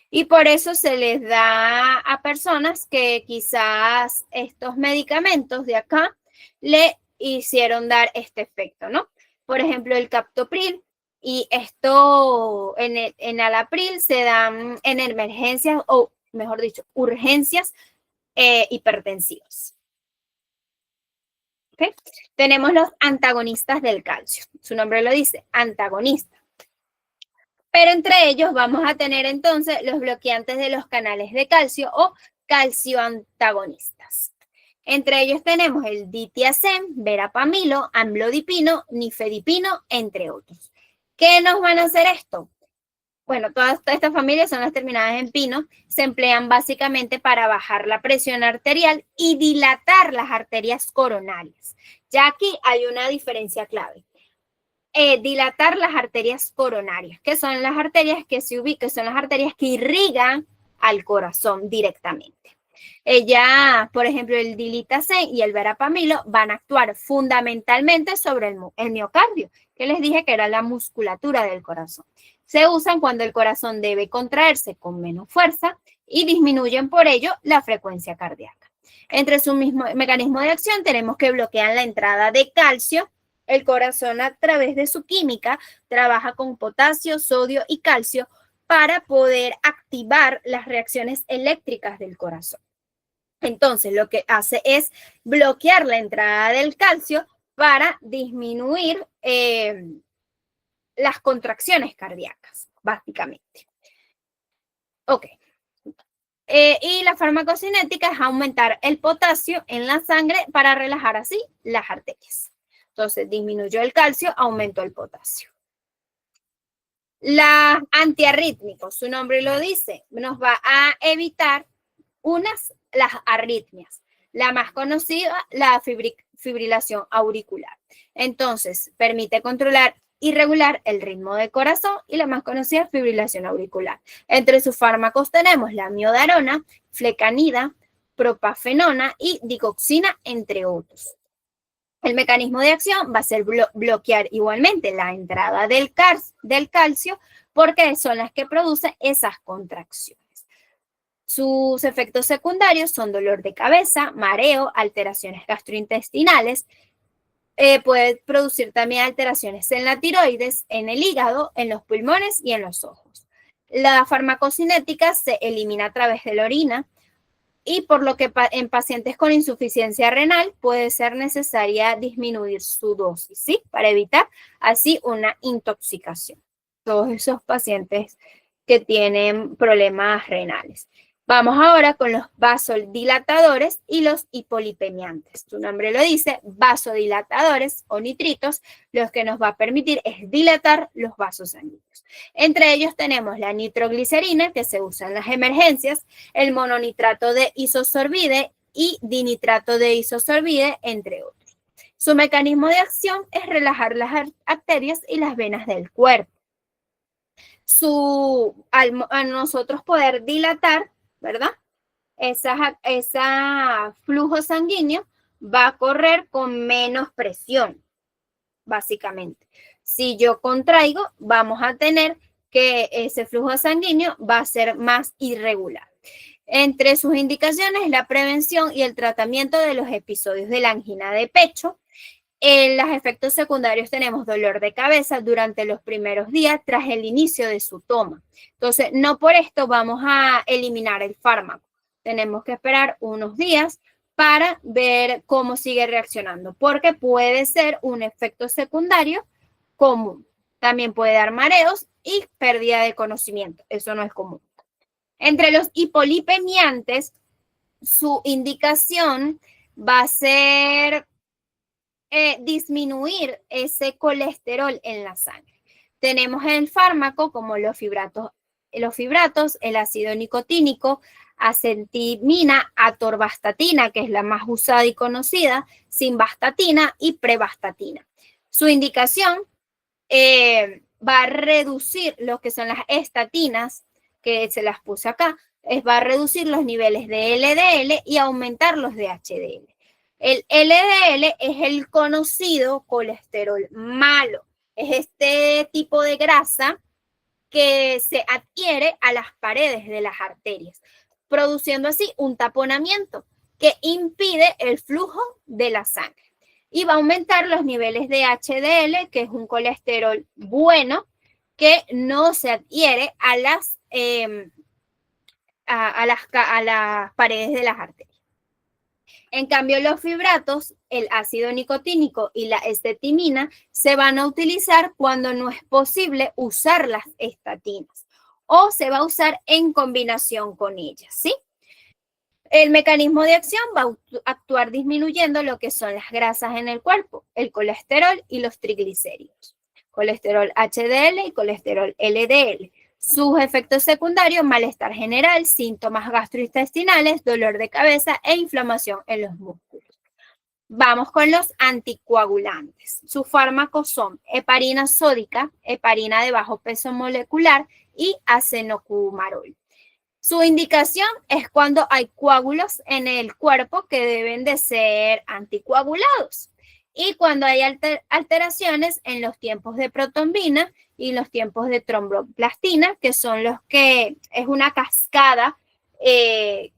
Y por eso se les da a personas que quizás estos medicamentos de acá le hicieron dar este efecto, ¿no? Por ejemplo, el captopril, y esto en alapril se dan en emergencias, o mejor dicho, urgencias hipertensivas. ¿Okay? Tenemos los antagonistas del calcio. Su nombre lo dice, antagonista. Pero entre ellos vamos a tener entonces los bloqueantes de los canales de calcio o calcioantagonistas. Entre ellos tenemos el ditiazem, verapamilo, amlodipino, nifedipino, entre otros. ¿Qué nos van a hacer esto? Bueno, todas estas familias son las terminadas en pino, se emplean básicamente para bajar la presión arterial y dilatar las arterias coronarias. Ya aquí hay una diferencia clave. Dilatar las arterias coronarias, que son las arterias que se ubican, son las arterias que irrigan al corazón directamente. Por ejemplo, el dilitacem y el verapamilo van a actuar fundamentalmente sobre el miocardio, que les dije que era la musculatura del corazón. Se usan cuando el corazón debe contraerse con menos fuerza y disminuyen por ello la frecuencia cardíaca. Entre su mismo mecanismo de acción tenemos que bloquean la entrada de calcio. El corazón, a través de su química, trabaja con potasio, sodio y calcio para poder activar las reacciones eléctricas del corazón. Entonces, lo que hace es bloquear la entrada del calcio para disminuir las contracciones cardíacas, básicamente. Ok. Y la farmacocinética es aumentar el potasio en la sangre para relajar así las arterias. Entonces, disminuyó el calcio, aumentó el potasio. Los antiarrítmicos, su nombre lo dice, nos va a evitar las arritmias. La más conocida, la fibrilación auricular. Entonces, permite controlar y regular el ritmo del corazón, y la más conocida, fibrilación auricular. Entre sus fármacos tenemos la miodarona, flecanida, propafenona y digoxina, entre otros. El mecanismo de acción va a ser bloquear igualmente la entrada del calcio, porque son las que producen esas contracciones. Sus efectos secundarios son dolor de cabeza, mareo, alteraciones gastrointestinales. Puede producir también alteraciones en la tiroides, en el hígado, en los pulmones y en los ojos. La farmacocinética se elimina a través de la orina, y por lo que en pacientes con insuficiencia renal puede ser necesaria disminuir su dosis, ¿sí? Para evitar así una intoxicación. Todos esos pacientes que tienen problemas renales. Vamos ahora con los vasodilatadores y los hipolipemiantes. Su nombre lo dice, vasodilatadores o nitritos, lo que nos va a permitir es dilatar los vasos sanguíneos. Entre ellos tenemos la nitroglicerina, que se usa en las emergencias, el mononitrato de isosorbide y dinitrato de isosorbide, entre otros. Su mecanismo de acción es relajar las arterias y las venas del cuerpo. Al nosotros poder dilatar, ¿verdad? Ese flujo sanguíneo va a correr con menos presión, básicamente. Si yo contraigo, vamos a tener que ese flujo sanguíneo va a ser más irregular. Entre sus indicaciones, la prevención y el tratamiento de los episodios de la angina de pecho. En los efectos secundarios tenemos dolor de cabeza durante los primeros días tras el inicio de su toma. Entonces, no por esto vamos a eliminar el fármaco. Tenemos que esperar unos días para ver cómo sigue reaccionando, porque puede ser un efecto secundario común. También puede dar mareos y pérdida de conocimiento. Eso no es común. Entre los hipolipemiantes, su indicación va a ser disminuir ese colesterol en la sangre. Tenemos el fármaco como los fibratos, el ácido nicotínico, acentimina, atorvastatina, que es la más usada y conocida, simvastatina y prevastatina. Su indicación va a reducir lo que son las estatinas, que se las puse acá, va a reducir los niveles de LDL y aumentar los de HDL. El LDL es el conocido colesterol malo. Es este tipo de grasa que se adhiere a las paredes de las arterias, produciendo así un taponamiento que impide el flujo de la sangre. Y va a aumentar los niveles de HDL, que es un colesterol bueno que no se adhiere a las paredes de las arterias. En cambio, los fibratos, el ácido nicotínico y la estetimina se van a utilizar cuando no es posible usar las estatinas o se va a usar en combinación con ellas, ¿sí? El mecanismo de acción va a actuar disminuyendo lo que son las grasas en el cuerpo, el colesterol y los triglicéridos, colesterol HDL y colesterol LDL. Sus efectos secundarios, malestar general, síntomas gastrointestinales, dolor de cabeza e inflamación en los músculos. Vamos con los anticoagulantes. Sus fármacos son heparina sódica, heparina de bajo peso molecular y acenocumarol. Su indicación es cuando hay coágulos en el cuerpo que deben de ser anticoagulados y cuando hay alteraciones en los tiempos de protrombina y los tiempos de tromboplastina, que son los que es una cascada que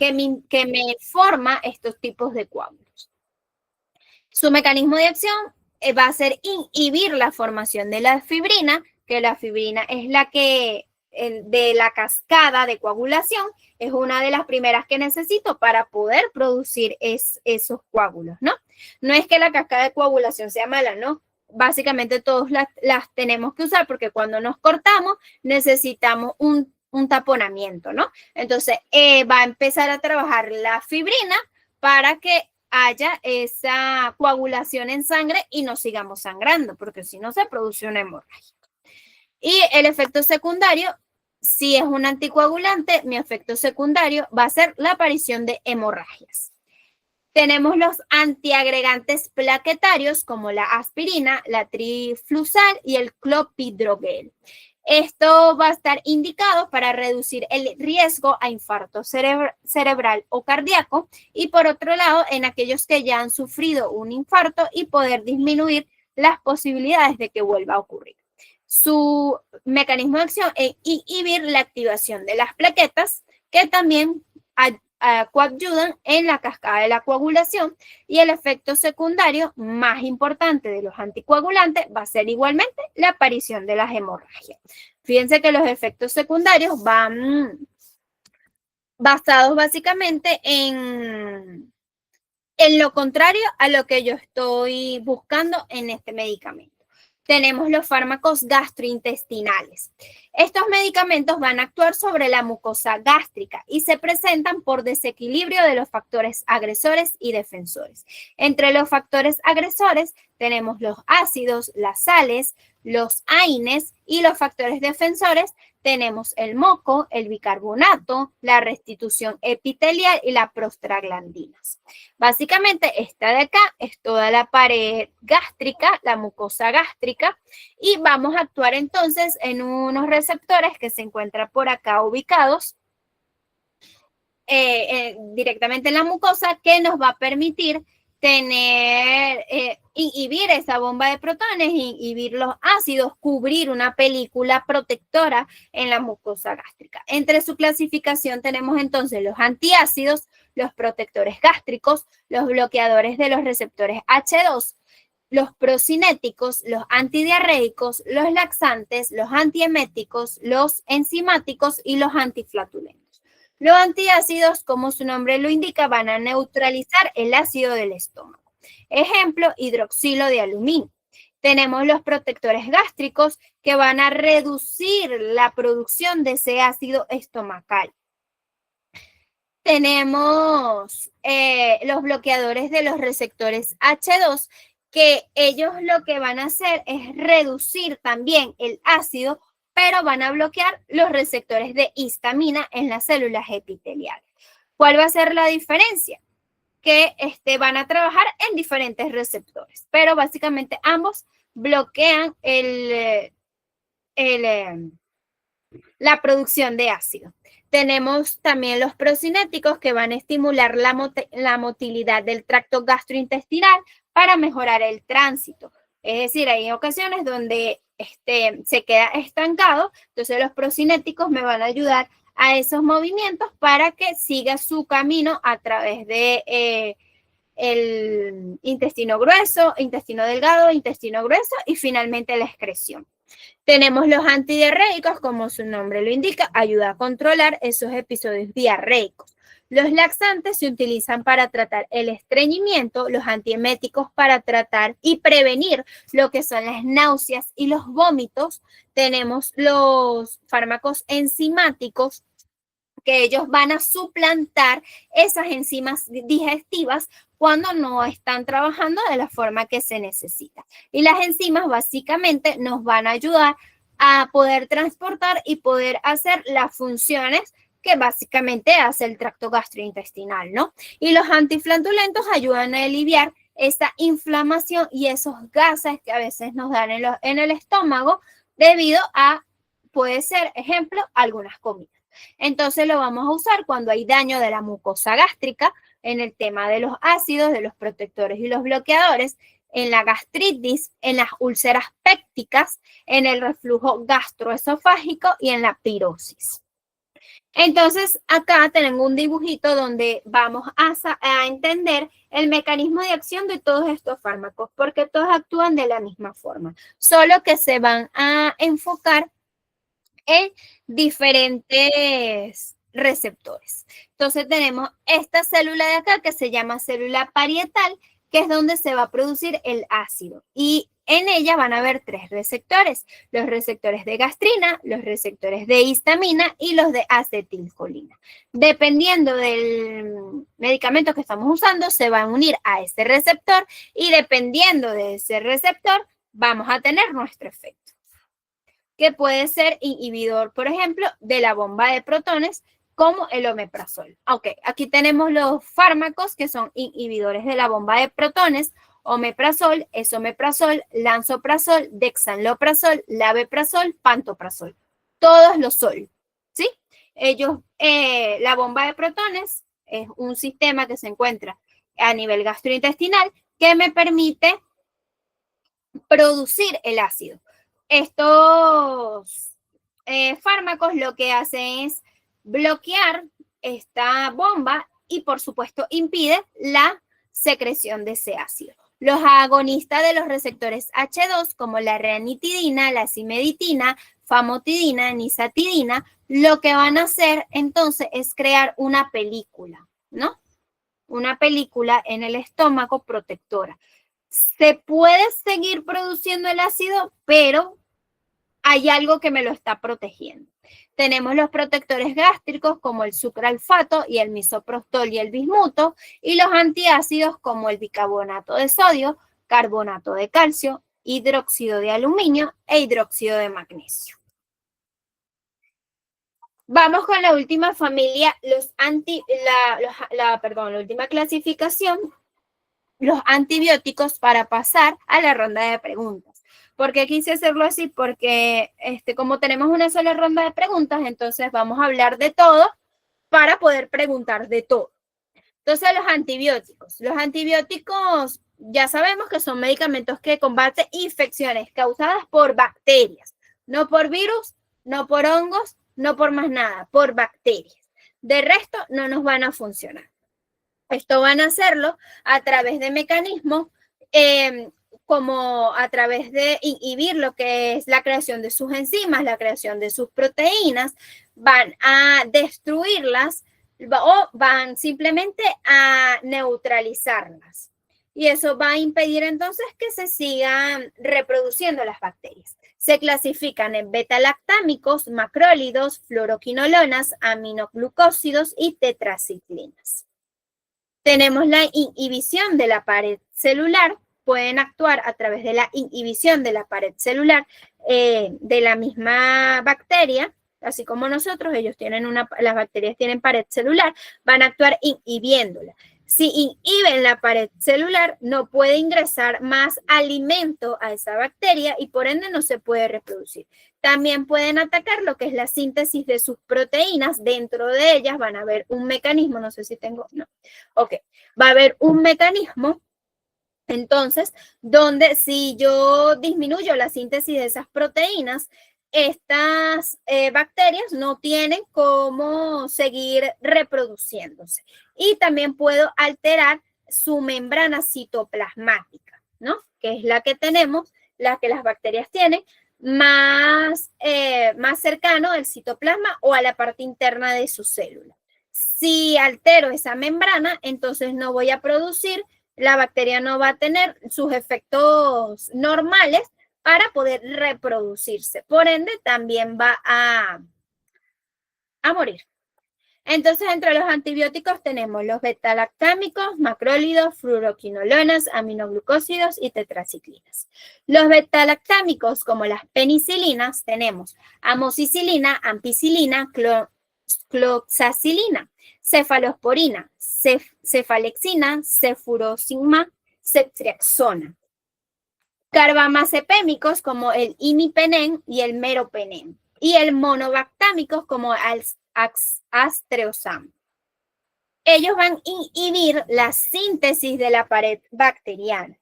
me forma estos tipos de coágulos. Su mecanismo de acción va a ser inhibir la formación de la fibrina, que la fibrina es la que de la cascada de coagulación, es una de las primeras que necesito para poder producir esos coágulos, ¿no? No es que la cascada de coagulación sea mala, ¿no? Básicamente todos las tenemos que usar porque cuando nos cortamos necesitamos un taponamiento, ¿no? Entonces va a empezar a trabajar la fibrina para que haya esa coagulación en sangre y no sigamos sangrando, porque si no se produce una hemorragia. Y el efecto secundario, si es un anticoagulante, mi efecto secundario va a ser la aparición de hemorragias. Tenemos los antiagregantes plaquetarios como la aspirina, la triflusal y el clopidogrel. Esto va a estar indicado para reducir el riesgo a infarto cerebral o cardíaco y por otro lado en aquellos que ya han sufrido un infarto y poder disminuir las posibilidades de que vuelva a ocurrir. Su mecanismo de acción es inhibir la activación de las plaquetas que también coadyuvan en la cascada de la coagulación y el efecto secundario más importante de los anticoagulantes va a ser igualmente la aparición de las hemorragias. Fíjense que los efectos secundarios van basados básicamente en lo contrario a lo que yo estoy buscando en este medicamento. Tenemos los fármacos gastrointestinales. Estos medicamentos van a actuar sobre la mucosa gástrica y se presentan por desequilibrio de los factores agresores y defensores. Entre los factores agresores tenemos los ácidos, las sales, los AINES, y los factores defensores tenemos el moco, el bicarbonato, la restitución epitelial y las prostaglandinas. Básicamente esta de acá es toda la pared gástrica, la mucosa gástrica, y vamos a actuar entonces en unos receptores que se encuentran por acá ubicados directamente en la mucosa, que nos va a permitir inhibir esa bomba de protones, inhibir los ácidos, cubrir una película protectora en la mucosa gástrica. Entre su clasificación tenemos entonces los antiácidos, los protectores gástricos, los bloqueadores de los receptores H2, los procinéticos, los antidiarreicos, los laxantes, los antieméticos, los enzimáticos y los antiflatulentos. Los antiácidos, como su nombre lo indica, van a neutralizar el ácido del estómago. Ejemplo, hidroxilo de aluminio. Tenemos los protectores gástricos que van a reducir la producción de ese ácido estomacal. Tenemos los bloqueadores de los receptores H2, que ellos lo que van a hacer es reducir también el ácido, pero van a bloquear los receptores de histamina en las células epiteliales. ¿Cuál va a ser la diferencia? Que van a trabajar en diferentes receptores, pero básicamente ambos bloquean la producción de ácido. Tenemos también los procinéticos que van a estimular la motilidad del tracto gastrointestinal para mejorar el tránsito. Es decir, hay ocasiones donde se queda estancado, entonces los procinéticos me van a ayudar a esos movimientos para que siga su camino a través de el intestino grueso, intestino delgado, intestino grueso y finalmente la excreción. Tenemos los antidiarreicos, como su nombre lo indica, ayuda a controlar esos episodios diarreicos. Los laxantes se utilizan para tratar el estreñimiento, los antieméticos para tratar y prevenir lo que son las náuseas y los vómitos. Tenemos los fármacos enzimáticos, que ellos van a suplantar esas enzimas digestivas cuando no están trabajando de la forma que se necesita. Y las enzimas básicamente nos van a ayudar a poder transportar y poder hacer las funciones que básicamente hace el tracto gastrointestinal, ¿no? Y los antiflatulentos ayudan a aliviar esa inflamación y esos gases que a veces nos dan en el estómago debido a, puede ser, ejemplo, algunas comidas. Entonces lo vamos a usar cuando hay daño de la mucosa gástrica, en el tema de los ácidos, de los protectores y los bloqueadores, en la gastritis, en las úlceras pépticas, en el reflujo gastroesofágico y en la pirosis. Entonces, acá tengo un dibujito donde vamos a entender el mecanismo de acción de todos estos fármacos, porque todos actúan de la misma forma, solo que se van a enfocar en diferentes receptores. Entonces tenemos esta célula de acá que se llama célula parietal, que es donde se va a producir el ácido. Y en ella van a haber tres receptores: los receptores de gastrina, los receptores de histamina y los de acetilcolina. Dependiendo del medicamento que estamos usando, se va a unir a ese receptor y dependiendo de ese receptor, vamos a tener nuestro efecto, que puede ser inhibidor, por ejemplo, de la bomba de protones, como el omeprazol. Ok, aquí tenemos los fármacos que son inhibidores de la bomba de protones: omeprazol, esomeprazol, lansoprazol, dexlansoprazol, laveprazol, pantoprazol. Todos los sol, ¿sí? La bomba de protones es un sistema que se encuentra a nivel gastrointestinal que me permite producir el ácido. Estos fármacos lo que hacen es bloquear esta bomba y, por supuesto, impide la secreción de ese ácido. Los agonistas de los receptores H2, como la ranitidina, la simeditina, famotidina, nisatidina, lo que van a hacer entonces es crear una película, ¿no? Una película en el estómago protectora. Se puede seguir produciendo el ácido, pero hay algo que me lo está protegiendo. Tenemos los protectores gástricos como el sucralfato y el misoprostol y el bismuto, y los antiácidos como el bicarbonato de sodio, carbonato de calcio, hidróxido de aluminio e hidróxido de magnesio. Vamos con la última familia, la última clasificación, los antibióticos, para pasar a la ronda de preguntas. ¿Por qué quise hacerlo así? Porque como tenemos una sola ronda de preguntas, entonces vamos a hablar de todo para poder preguntar de todo. Entonces, los antibióticos. Los antibióticos ya sabemos que son medicamentos que combaten infecciones causadas por bacterias, no por virus, no por hongos, no por más nada, por bacterias. De resto, no nos van a funcionar. Esto van a hacerlo a través de mecanismos como a través de inhibir lo que es la creación de sus enzimas, la creación de sus proteínas, van a destruirlas o van simplemente a neutralizarlas. Y eso va a impedir entonces que se sigan reproduciendo las bacterias. Se clasifican en beta-lactámicos, macrólidos, fluoroquinolonas, aminoglucósidos y tetraciclinas. Tenemos la inhibición de la pared celular. Pueden actuar a través de la inhibición de la pared celular de la misma bacteria, así como nosotros, las bacterias tienen pared celular, van a actuar inhibiéndola. Si inhiben la pared celular, no puede ingresar más alimento a esa bacteria y por ende no se puede reproducir. También pueden atacar lo que es la síntesis de sus proteínas. Dentro de ellas van a haber un mecanismo, no sé si tengo, no, ok, va a haber un mecanismo entonces, donde si yo disminuyo la síntesis de esas proteínas, estas bacterias no tienen cómo seguir reproduciéndose. Y también puedo alterar su membrana citoplasmática, ¿no? Que es la que tenemos, la que las bacterias tienen, más cercano al citoplasma o a la parte interna de su célula. Si altero esa membrana, entonces no voy a producir, la bacteria no va a tener sus efectos normales para poder reproducirse. Por ende, también va a morir. Entonces, entre los antibióticos tenemos los beta-lactámicos, macrólidos, fluoroquinolonas, aminoglucósidos y tetraciclinas. Los beta-lactámicos, como las penicilinas, tenemos amoxicilina, ampicilina, cloxacilina, cefalosporina, cefalexina, cefuroxima, ceftriaxona. Carbamazepémicos como el imipenem y el meropenem. Y el monobactámicos como el astreosam. Ellos van a inhibir la síntesis de la pared bacteriana,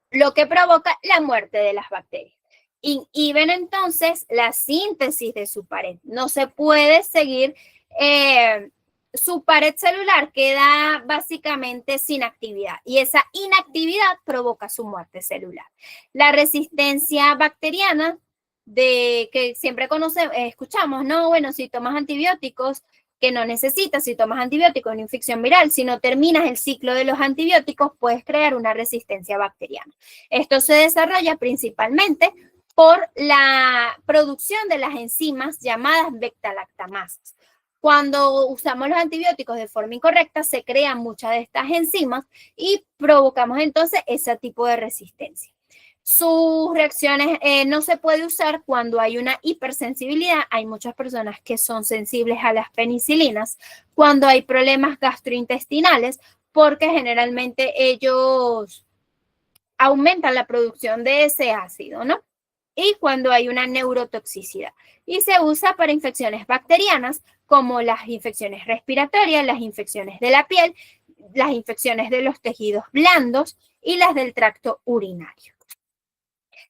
lo que provoca la muerte de las bacterias. Inhiben entonces la síntesis de su pared. No se puede seguir, su pared celular queda básicamente sin actividad y esa inactividad provoca su muerte celular. La resistencia bacteriana que siempre escuchamos, no, bueno, si tomas antibióticos, que no necesitas, si tomas antibióticos en infección viral, si no terminas el ciclo de los antibióticos, puedes crear una resistencia bacteriana. Esto se desarrolla principalmente por la producción de las enzimas llamadas beta-lactamasas. Cuando usamos los antibióticos de forma incorrecta, se crean muchas de estas enzimas y provocamos entonces ese tipo de resistencia. Sus reacciones no se puede usar cuando hay una hipersensibilidad. Hay muchas personas que son sensibles a las penicilinas cuando hay problemas gastrointestinales, porque generalmente ellos aumentan la producción de ese ácido, ¿no? Y cuando hay una neurotoxicidad. Y se usa para infecciones bacterianas como las infecciones respiratorias, las infecciones de la piel, las infecciones de los tejidos blandos y las del tracto urinario.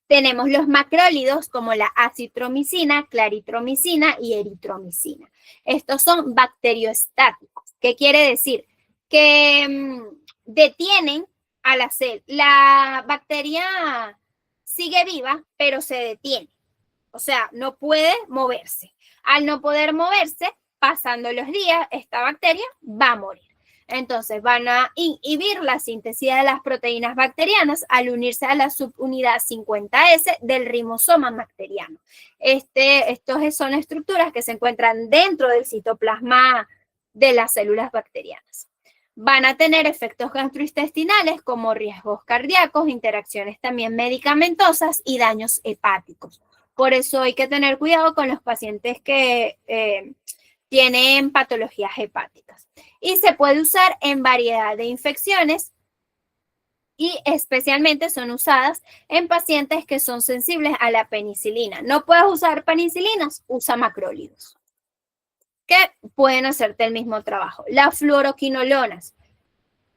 Tenemos los macrólidos como la acitromicina, claritromicina y eritromicina. Estos son bacteriostáticos. ¿Qué quiere decir? Que detienen a la célula. La bacteria sigue viva, pero se detiene. O sea, no puede moverse. Al no poder moverse, pasando los días, esta bacteria va a morir. Entonces van a inhibir la síntesis de las proteínas bacterianas al unirse a la subunidad 50S del rimosoma bacteriano. Estos son estructuras que se encuentran dentro del citoplasma de las células bacterianas. Van a tener efectos gastrointestinales como riesgos cardíacos, interacciones también medicamentosas y daños hepáticos. Por eso hay que tener cuidado con los pacientes que tienen patologías hepáticas. Y se puede usar en variedad de infecciones y especialmente son usadas en pacientes que son sensibles a la penicilina. No puedes usar penicilinas, usa macrólidos, que pueden hacerte el mismo trabajo. Las fluoroquinolonas.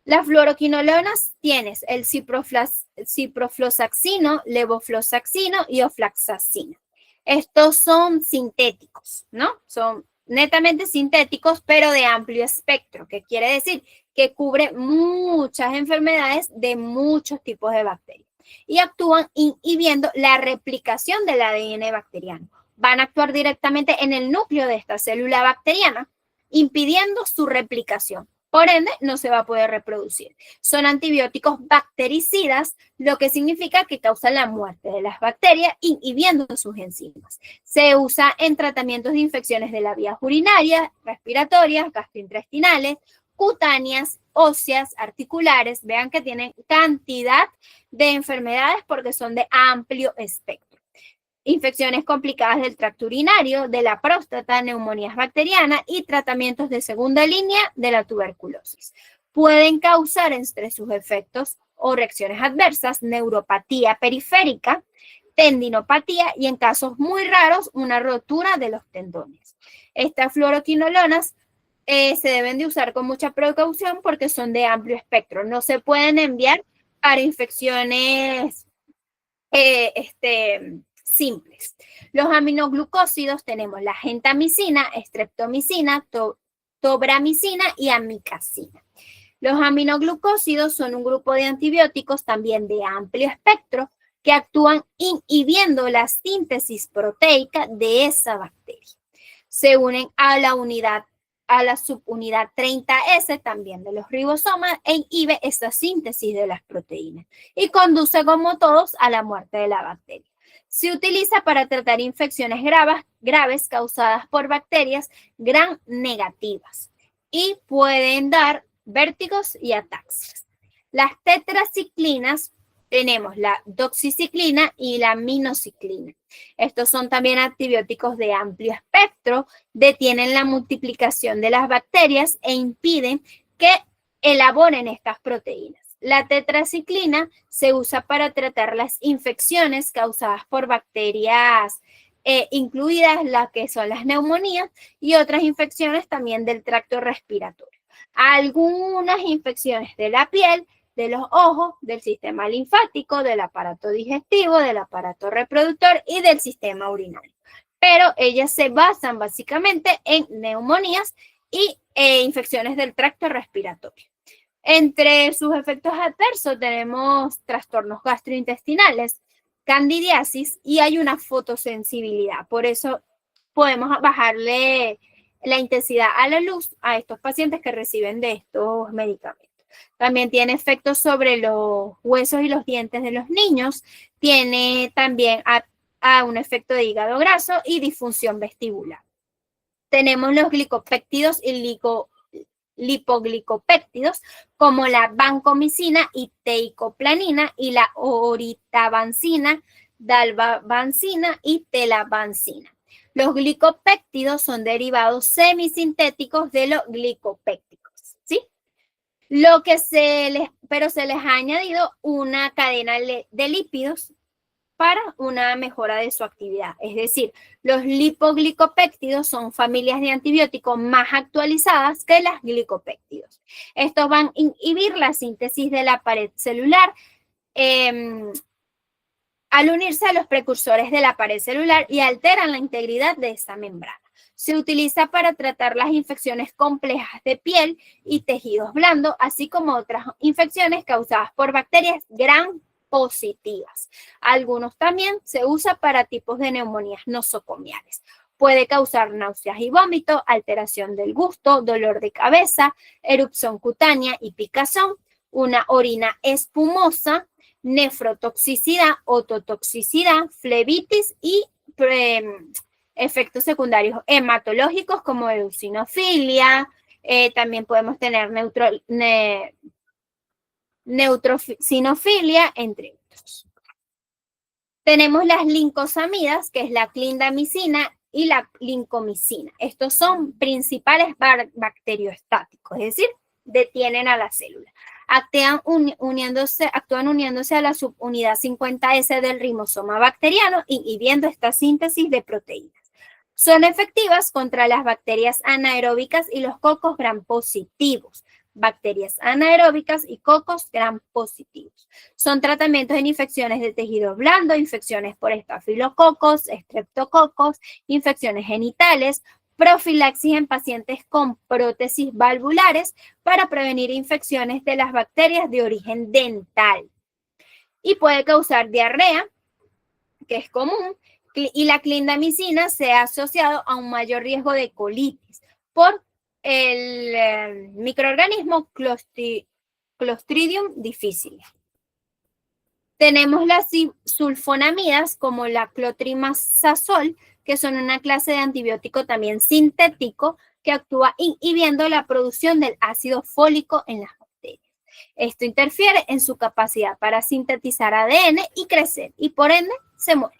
Las fluoroquinolonas tienes el ciprofloxacino, levofloxacino y ofloxacino. Estos son sintéticos, ¿no? Son netamente sintéticos, pero de amplio espectro, que quiere decir que cubre muchas enfermedades de muchos tipos de bacterias y actúan inhibiendo la replicación del ADN bacteriano. Van a actuar directamente en el núcleo de esta célula bacteriana, impidiendo su replicación. Por ende, no se va a poder reproducir. Son antibióticos bactericidas, lo que significa que causan la muerte de las bacterias, inhibiendo sus enzimas. Se usa en tratamientos de infecciones de las vías urinarias, respiratorias, gastrointestinales, cutáneas, óseas, articulares. Vean que tienen cantidad de enfermedades porque son de amplio espectro. Infecciones complicadas del tracto urinario, de la próstata, neumonías bacterianas y tratamientos de segunda línea de la tuberculosis. Pueden causar entre sus efectos o reacciones adversas neuropatía periférica, tendinopatía y en casos muy raros una rotura de los tendones. Estas fluoroquinolonas se deben de usar con mucha precaución porque son de amplio espectro. No se pueden enviar para infecciones simples. Los aminoglucósidos tenemos la gentamicina, streptomicina, tobramicina y amicacina. Los aminoglucósidos son un grupo de antibióticos también de amplio espectro que actúan inhibiendo la síntesis proteica de esa bacteria. Se unen a la subunidad 30S también de los ribosomas e inhibe esta síntesis de las proteínas y conduce como todos a la muerte de la bacteria. Se utiliza para tratar infecciones graves causadas por bacterias gram negativas y pueden dar vértigos y ataxias. Las tetraciclinas tenemos la doxiciclina y la minociclina. Estos son también antibióticos de amplio espectro, detienen la multiplicación de las bacterias e impiden que elaboren estas proteínas. La tetraciclina se usa para tratar las infecciones causadas por bacterias, incluidas las que son las neumonías y otras infecciones también del tracto respiratorio. Algunas infecciones de la piel, de los ojos, del sistema linfático, del aparato digestivo, del aparato reproductor y del sistema urinario. Pero ellas se basan básicamente en neumonías y infecciones del tracto respiratorio. Entre sus efectos adversos tenemos trastornos gastrointestinales, candidiasis y hay una fotosensibilidad. Por eso podemos bajarle la intensidad a la luz a estos pacientes que reciben de estos medicamentos. También tiene efectos sobre los huesos y los dientes de los niños. Tiene también a un efecto de hígado graso y disfunción vestibular. Tenemos los glicopéptidos y lipoglicopéptidos como la vancomicina y teicoplanina y la oritabancina, dalbavancina y telavancina. Los glicopéptidos son derivados semisintéticos de los glicopépticos, ¿sí? Pero se les ha añadido una cadena de lípidos para una mejora de su actividad. Es decir, los lipoglicopéptidos son familias de antibióticos más actualizadas que las glicopéptidos. Estos van a inhibir la síntesis de la pared celular al unirse a los precursores de la pared celular y alteran la integridad de esta membrana. Se utiliza para tratar las infecciones complejas de piel y tejidos blandos, así como otras infecciones causadas por bacterias gram positivas. Algunos también se usa para tipos de neumonías nosocomiales. Puede causar náuseas y vómito, alteración del gusto, dolor de cabeza, erupción cutánea y picazón, una orina espumosa, nefrotoxicidad, ototoxicidad, flebitis y efectos secundarios hematológicos como eosinofilia. También podemos tener neutrofinofilia, entre otros. Tenemos las lincosamidas, que es la clindamicina y la lincomicina. Estos son principales bacteriostáticos, es decir, detienen a la célula. Actúan uniéndose a la subunidad 50S del ribosoma bacteriano, inhibiendo esta síntesis de proteínas. Son efectivas contra las bacterias anaeróbicas y los cocos gram positivos. Bacterias anaeróbicas y cocos gram positivos. Son tratamientos en infecciones de tejido blando, infecciones por estafilococos, estreptococos, infecciones genitales, profilaxis en pacientes con prótesis valvulares para prevenir infecciones de las bacterias de origen dental. Y puede causar diarrea, que es común, y la clindamicina se ha asociado a un mayor riesgo de colitis por el microorganismo Clostridium difficile. Tenemos las sulfonamidas como la clotrimazazol, que son una clase de antibiótico también sintético que actúa inhibiendo la producción del ácido fólico en las bacterias. Esto interfiere en su capacidad para sintetizar ADN y crecer, y por ende se muere.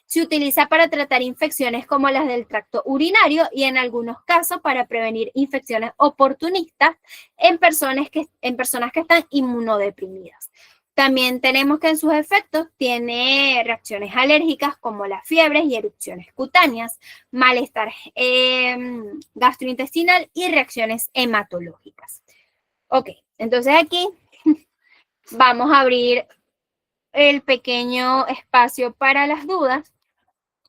Se utiliza para tratar infecciones como las del tracto urinario y en algunos casos para prevenir infecciones oportunistas en personas que están inmunodeprimidas. También tenemos que en sus efectos tiene reacciones alérgicas como las fiebres y erupciones cutáneas, malestar gastrointestinal y reacciones hematológicas. Ok, entonces aquí vamos a abrir el pequeño espacio para las dudas.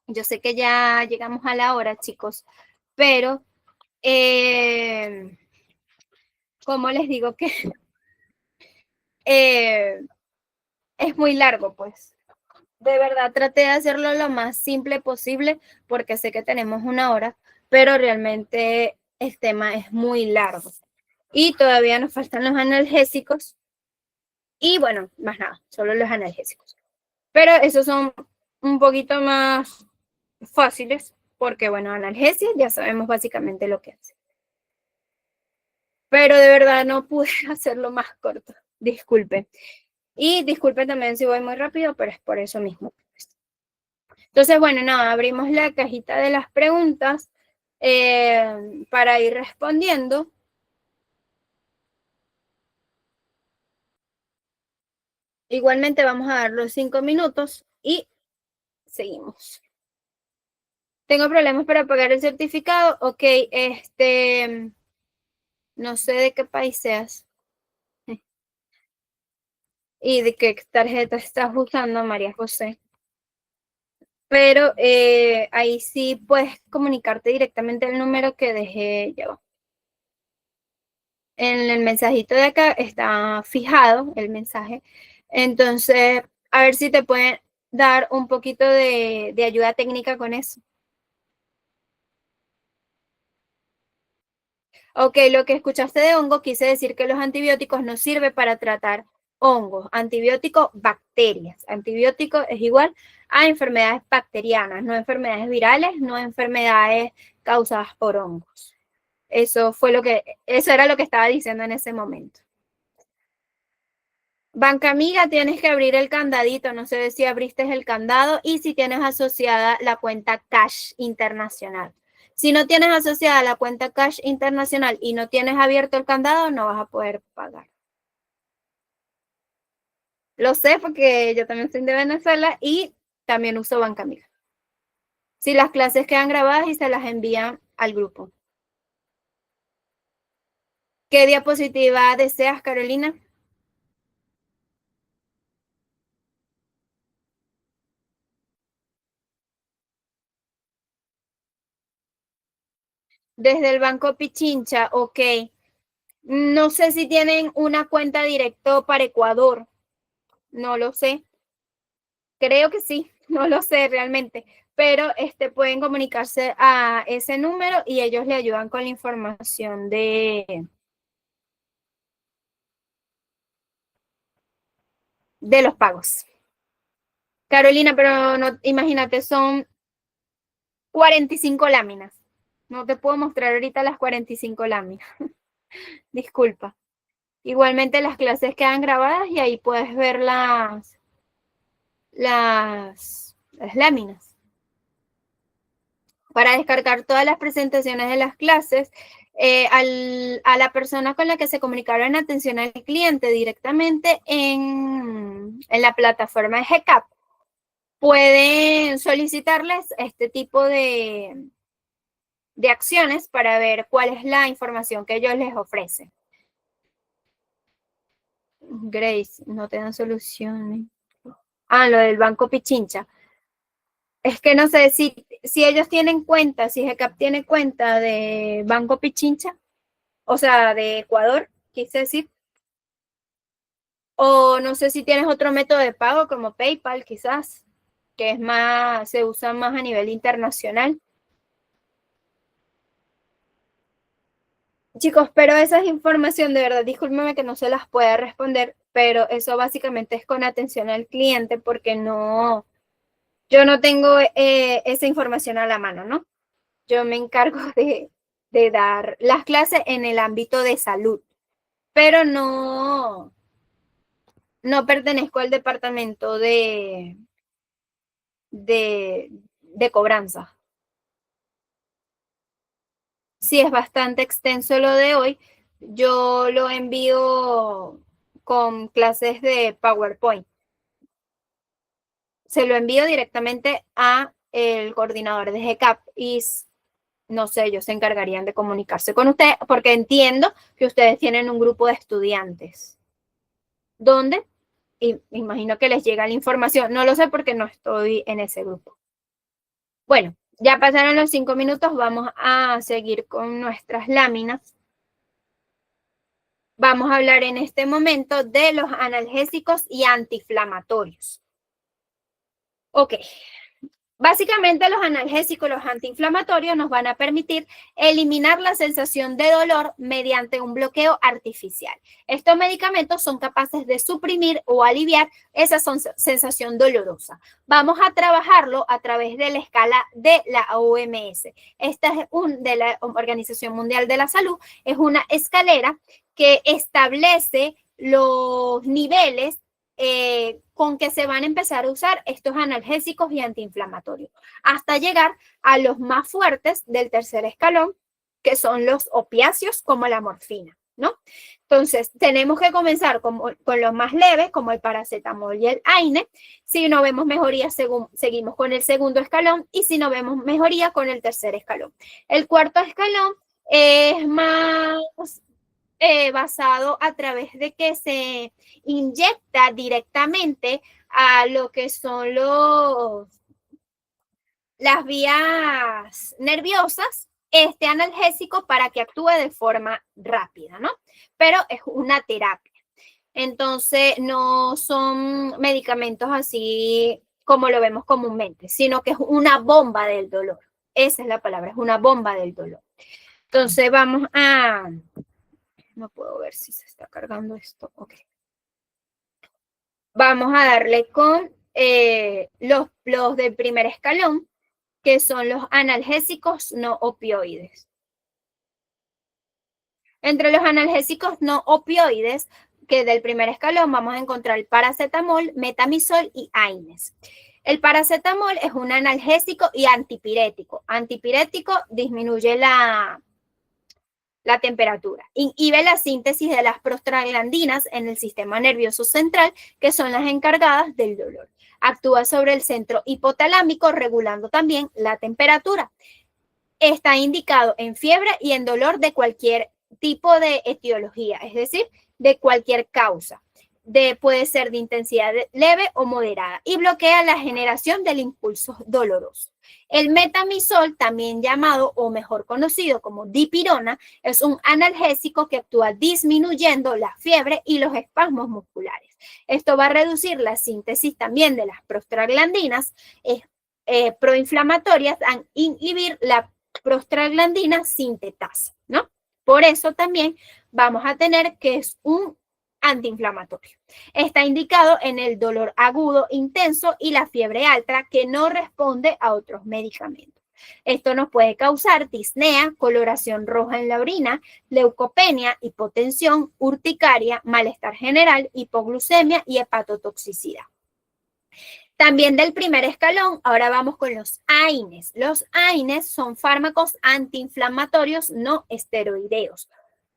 Yo sé que ya llegamos a la hora, chicos, pero como les digo que es muy largo, pues. De verdad, traté de hacerlo lo más simple posible porque sé que tenemos una hora, pero realmente el tema es muy largo. Y todavía nos faltan los analgésicos. Y bueno, más nada, solo los analgésicos. Pero esos son un poquito más fáciles porque, bueno, analgesia ya sabemos básicamente lo que hace. Pero de verdad no pude hacerlo más corto. Disculpen. Y disculpen también si voy muy rápido, pero es por eso mismo. Entonces, bueno, nada, abrimos la cajita de las preguntas para ir respondiendo. Igualmente vamos a dar los 5 minutos y seguimos. Tengo problemas para pagar el certificado. Ok, no sé de qué país seas. Y de qué tarjeta estás usando, María José. Pero ahí sí puedes comunicarte directamente al número que dejé yo. En el mensajito de acá está fijado el mensaje. Entonces, a ver si te pueden dar un poquito de ayuda técnica con eso. Ok, lo que escuchaste de hongo quise decir que los antibióticos no sirven para tratar hongos. Antibiótico, bacterias. Antibiótico es igual a enfermedades bacterianas, no enfermedades virales, no enfermedades causadas por hongos. Eso era lo que estaba diciendo en ese momento. Banca amiga, tienes que abrir el candadito, no sé si abriste el candado y si tienes asociada la cuenta Cash Internacional. Si no tienes asociada la cuenta Cash Internacional y no tienes abierto el candado, no vas a poder pagar. Lo sé porque yo también soy de Venezuela y también uso Banca amiga. Si las clases quedan grabadas y se las envían al grupo. ¿Qué diapositiva deseas, Carolina? Desde el Banco Pichincha, ok. No sé si tienen una cuenta directo para Ecuador. No lo sé. Creo que sí. no lo sé realmente, pero pueden comunicarse a ese número y ellos le ayudan con la información de los pagos. Carolina, pero no, imagínate, son 45 láminas. No te puedo mostrar ahorita las 45 láminas. Disculpa. Igualmente las clases quedan grabadas y ahí puedes ver las láminas. Para descargar todas las presentaciones de las clases, a la persona con la que se comunicaron en atención al cliente directamente en la plataforma de GCAP, pueden solicitarles este tipo de acciones para ver cuál es la información que ellos les ofrecen. Grace, no te dan soluciones. Ah, lo del Banco Pichincha. Es que no sé si ellos tienen cuenta, si GCAP tiene cuenta de Banco Pichincha, o sea, de Ecuador, quise decir, o no sé si tienes otro método de pago como PayPal, quizás, que es más, se usa más a nivel internacional. Chicos, pero esa es información de verdad, discúlpeme que no se las pueda responder, pero eso básicamente es con atención al cliente porque no, yo no tengo esa información a la mano, ¿no? Yo me encargo de dar las clases en el ámbito de salud, pero no pertenezco al departamento de, de cobranza. Sí, es bastante extenso lo de hoy. Yo lo envío con clases de PowerPoint. Se lo envío directamente a el coordinador de GCAP y no sé, ellos se encargarían de comunicarse con usted porque entiendo que ustedes tienen un grupo de estudiantes donde y imagino que les llega la información. No lo sé porque no estoy en ese grupo. Bueno, ya pasaron los 5 minutos, vamos a seguir con nuestras láminas. Vamos a hablar en este momento de los analgésicos y antiinflamatorios. Ok, básicamente los analgésicos, los antiinflamatorios nos van a permitir eliminar la sensación de dolor mediante un bloqueo artificial. Estos medicamentos son capaces de suprimir o aliviar esa sensación dolorosa. Vamos a trabajarlo a través de la escala de la OMS. Esta es de la Organización Mundial de la Salud, es una escalera que establece los niveles con que se van a empezar a usar estos analgésicos y antiinflamatorios, hasta llegar a los más fuertes del tercer escalón, que son los opiáceos como la morfina, ¿no? Entonces, tenemos que comenzar con los más leves, como el paracetamol y el AINE. Si no vemos mejoría, seguimos con el segundo escalón, y si no vemos mejoría, con el tercer escalón. El cuarto escalón es más basado a través de que se inyecta directamente a lo que son las vías nerviosas este analgésico para que actúe de forma rápida, ¿no? Pero es una terapia. Entonces, no son medicamentos así como lo vemos comúnmente, sino que es una bomba del dolor. Esa es la palabra, es una bomba del dolor. Entonces, vamos a... No puedo ver si se está cargando esto. Ok. Vamos a darle con los del primer escalón, que son los analgésicos no opioides. Entre los analgésicos no opioides, que del primer escalón vamos a encontrar el paracetamol, metamizol y AINES. El paracetamol es un analgésico y antipirético. Antipirético disminuye la temperatura. Inhibe la síntesis de las prostaglandinas en el sistema nervioso central, que son las encargadas del dolor. Actúa sobre el centro hipotalámico, regulando también la temperatura. Está indicado en fiebre y en dolor de cualquier tipo de etiología, es decir, de cualquier causa. puede ser de intensidad leve o moderada y bloquea la generación del impulso doloroso. El metamizol, también llamado o mejor conocido como dipirona, es un analgésico que actúa disminuyendo la fiebre y los espasmos musculares. Esto va a reducir la síntesis también de las prostaglandinas proinflamatorias a inhibir la prostaglandina sintetasa, ¿no? Por eso también vamos a tener que es un antiinflamatorio. Está indicado en el dolor agudo intenso y la fiebre alta que no responde a otros medicamentos. Esto nos puede causar disnea, coloración roja en la orina, leucopenia, hipotensión, urticaria, malestar general, hipoglucemia y hepatotoxicidad. También del primer escalón, ahora vamos con los AINES. Los AINES son fármacos antiinflamatorios no esteroideos.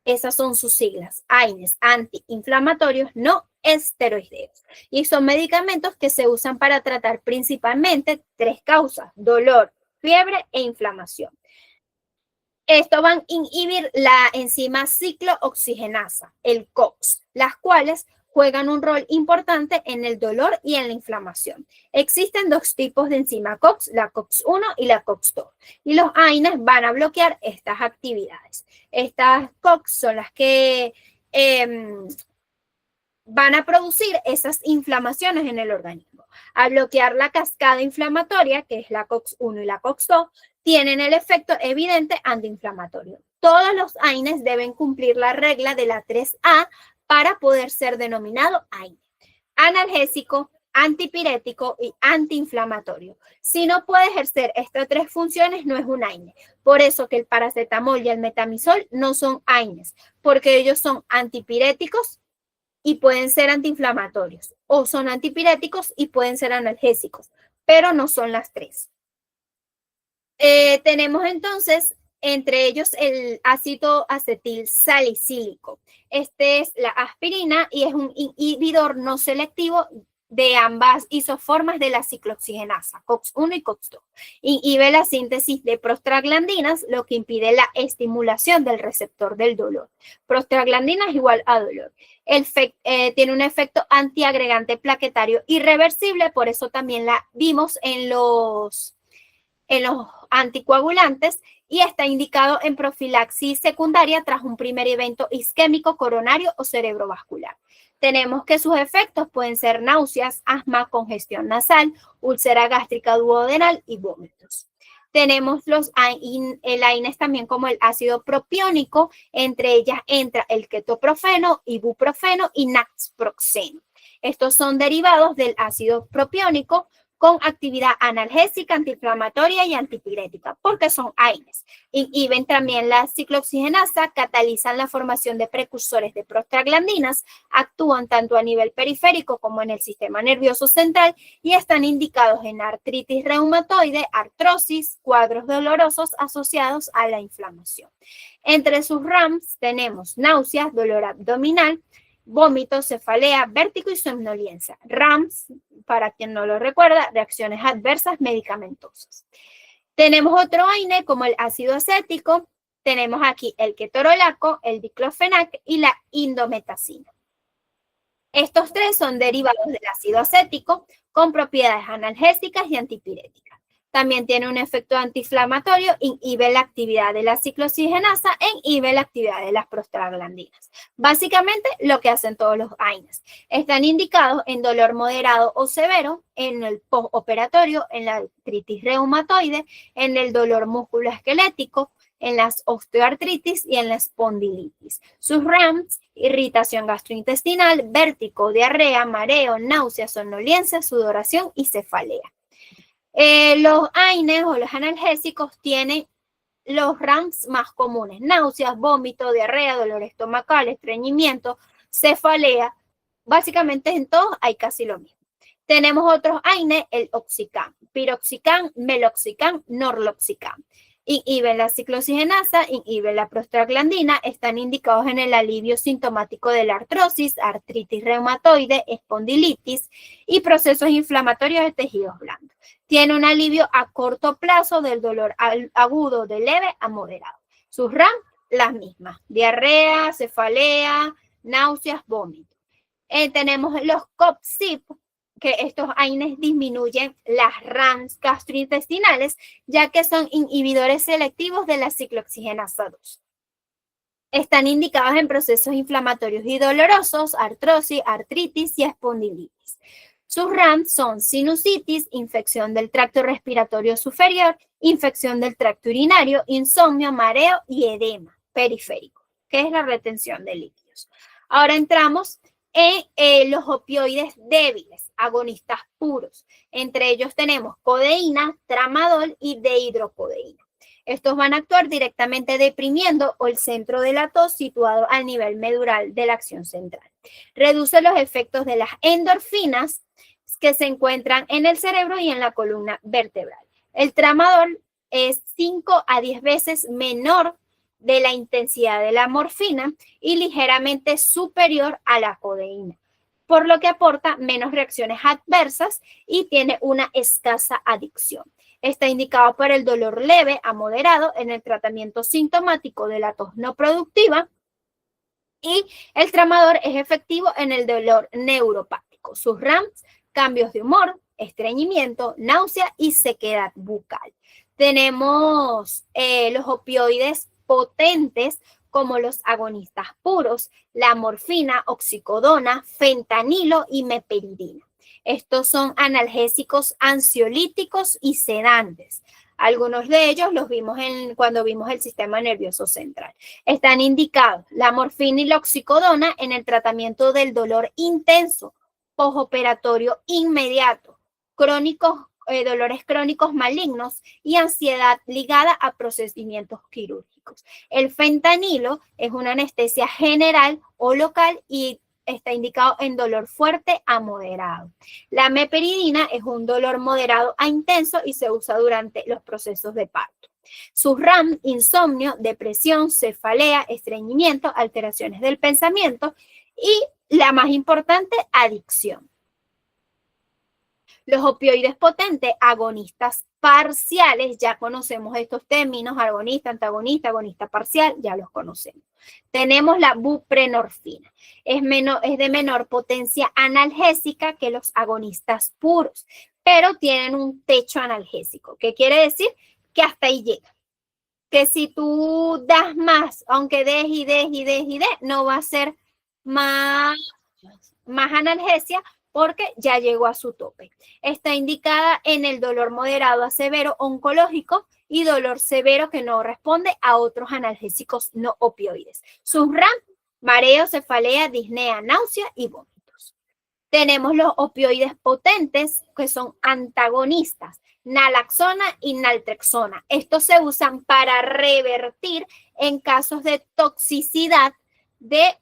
Esas son sus siglas, AINES, antiinflamatorios no esteroideos. Y son medicamentos que se usan para tratar principalmente 3 causas: dolor, fiebre e inflamación. Esto van a inhibir la enzima ciclooxigenasa, el COX, las cuales juegan un rol importante en el dolor y en la inflamación. Existen 2 tipos de enzima COX, la COX-1 y la COX-2, y los AINES van a bloquear estas actividades. Estas COX son las que van a producir esas inflamaciones en el organismo. Al bloquear la cascada inflamatoria, que es la COX-1 y la COX-2, tienen el efecto evidente antiinflamatorio. Todos los AINES deben cumplir la regla de la 3A para poder ser denominado AINE: analgésico, antipirético y antiinflamatorio. Si no puede ejercer estas 3 funciones, no es un AINE. Por eso que el paracetamol y el metamizol no son AINES, porque ellos son antipiréticos y pueden ser antiinflamatorios, o son antipiréticos y pueden ser analgésicos, pero no son las 3. Tenemos entonces entre ellos el ácido acetil salicílico. Este es la aspirina y es un inhibidor no selectivo de ambas isoformas de la ciclooxigenasa, COX-1 y COX-2. Inhibe la síntesis de prostaglandinas, lo que impide la estimulación del receptor del dolor. Prostaglandina es igual a dolor. Tiene un efecto antiagregante plaquetario irreversible, por eso también la vimos en los anticoagulantes, y está indicado en profilaxis secundaria tras un primer evento isquémico coronario o cerebrovascular. Tenemos que sus efectos pueden ser náuseas, asma, congestión nasal, úlcera gástrica duodenal y vómitos. Tenemos el AINES también como el ácido propiónico, entre ellas entra el ketoprofeno, ibuprofeno y naproxeno. Estos son derivados del ácido propiónico con actividad analgésica, antiinflamatoria y antipirética, porque son AINES. Inhiben también la ciclooxigenasa, catalizan la formación de precursores de prostaglandinas, actúan tanto a nivel periférico como en el sistema nervioso central y están indicados en artritis reumatoide, artrosis, cuadros dolorosos asociados a la inflamación. Entre sus RAMs tenemos náuseas, dolor abdominal, vómito, cefalea, vértigo y somnolencia. RAMS, para quien no lo recuerda, reacciones adversas medicamentosas. Tenemos otro AINE como el ácido acético. Tenemos aquí el ketorolaco, el diclofenac y la indometacina. Estos 3 son derivados del ácido acético con propiedades analgésicas y antipiréticas. También tiene un efecto antiinflamatorio, inhibe la actividad de la ciclooxigenasa e inhibe la actividad de las prostaglandinas. Básicamente lo que hacen todos los AINES. Están indicados en dolor moderado o severo, en el postoperatorio, en la artritis reumatoide, en el dolor musculoesquelético, en las osteoartritis y en la espondilitis. Sus RAMs: irritación gastrointestinal, vértigo, diarrea, mareo, náuseas, somnolencia, sudoración y cefalea. Los AINES o los analgésicos tienen los RAMs más comunes: náuseas, vómito, diarrea, dolor estomacal, estreñimiento, cefalea. Básicamente en todos hay casi lo mismo. Tenemos otros AINES: el oxicam, piroxicam, meloxicam, norloxicam. Inhiben la ciclooxigenasa, inhiben la prostaglandina, están indicados en el alivio sintomático de la artrosis, artritis reumatoide, espondilitis y procesos inflamatorios de tejidos blandos. Tiene un alivio a corto plazo del dolor agudo de leve a moderado. Sus RAM, las mismas: diarrea, cefalea, náuseas, vómito. Tenemos los COP-CYP, que estos AINES disminuyen las RAMs gastrointestinales, ya que son inhibidores selectivos de la ciclooxigenasa 2. Están indicados en procesos inflamatorios y dolorosos, artrosis, artritis y espondilitis. Sus RAMs son sinusitis, infección del tracto respiratorio superior, infección del tracto urinario, insomnio, mareo y edema periférico, que es la retención de líquidos. Ahora entramos en los opioides débiles, agonistas puros. Entre ellos tenemos codeína, tramadol y dehidrocodeína. Estos van a actuar directamente deprimiendo el centro de la tos situado al nivel medular de la acción central. Reduce los efectos de las endorfinas que se encuentran en el cerebro y en la columna vertebral. El tramadol es 5 a 10 veces menor de la intensidad de la morfina y ligeramente superior a la codeína, por lo que aporta menos reacciones adversas y tiene una escasa adicción. Está indicado para el dolor leve a moderado en el tratamiento sintomático de la tos no productiva y el tramador es efectivo en el dolor neuropático. Sus RAMs, cambios de humor, estreñimiento, náusea y sequedad bucal. Tenemos los opioides potentes como los agonistas puros, la morfina, oxicodona, fentanilo y meperidina. Estos son analgésicos ansiolíticos y sedantes. Algunos de ellos los vimos cuando vimos el sistema nervioso central. Están indicados la morfina y la oxicodona en el tratamiento del dolor intenso, postoperatorio inmediato, dolores crónicos malignos y ansiedad ligada a procedimientos quirúrgicos. El fentanilo es una anestesia general o local y está indicado en dolor fuerte a moderado. La meperidina es un dolor moderado a intenso y se usa durante los procesos de parto. Sus RAM, insomnio, depresión, cefalea, estreñimiento, alteraciones del pensamiento y la más importante, adicción. Los opioides potentes, agonistas parciales, ya conocemos estos términos, agonista, antagonista, agonista parcial, ya los conocemos. Tenemos la buprenorfina, es de menor potencia analgésica que los agonistas puros, pero tienen un techo analgésico. ¿Qué quiere decir? Que hasta ahí llega. Que si tú das más, aunque des y des y des y des, no va a ser más analgesia, porque ya llegó a su tope. Está indicada en el dolor moderado a severo oncológico y dolor severo que no responde a otros analgésicos no opioides. Sus RAM, mareo, cefalea, disnea, náusea y vómitos. Tenemos los opioides potentes que son antagonistas, naloxona y naltrexona. Estos se usan para revertir en casos de toxicidad de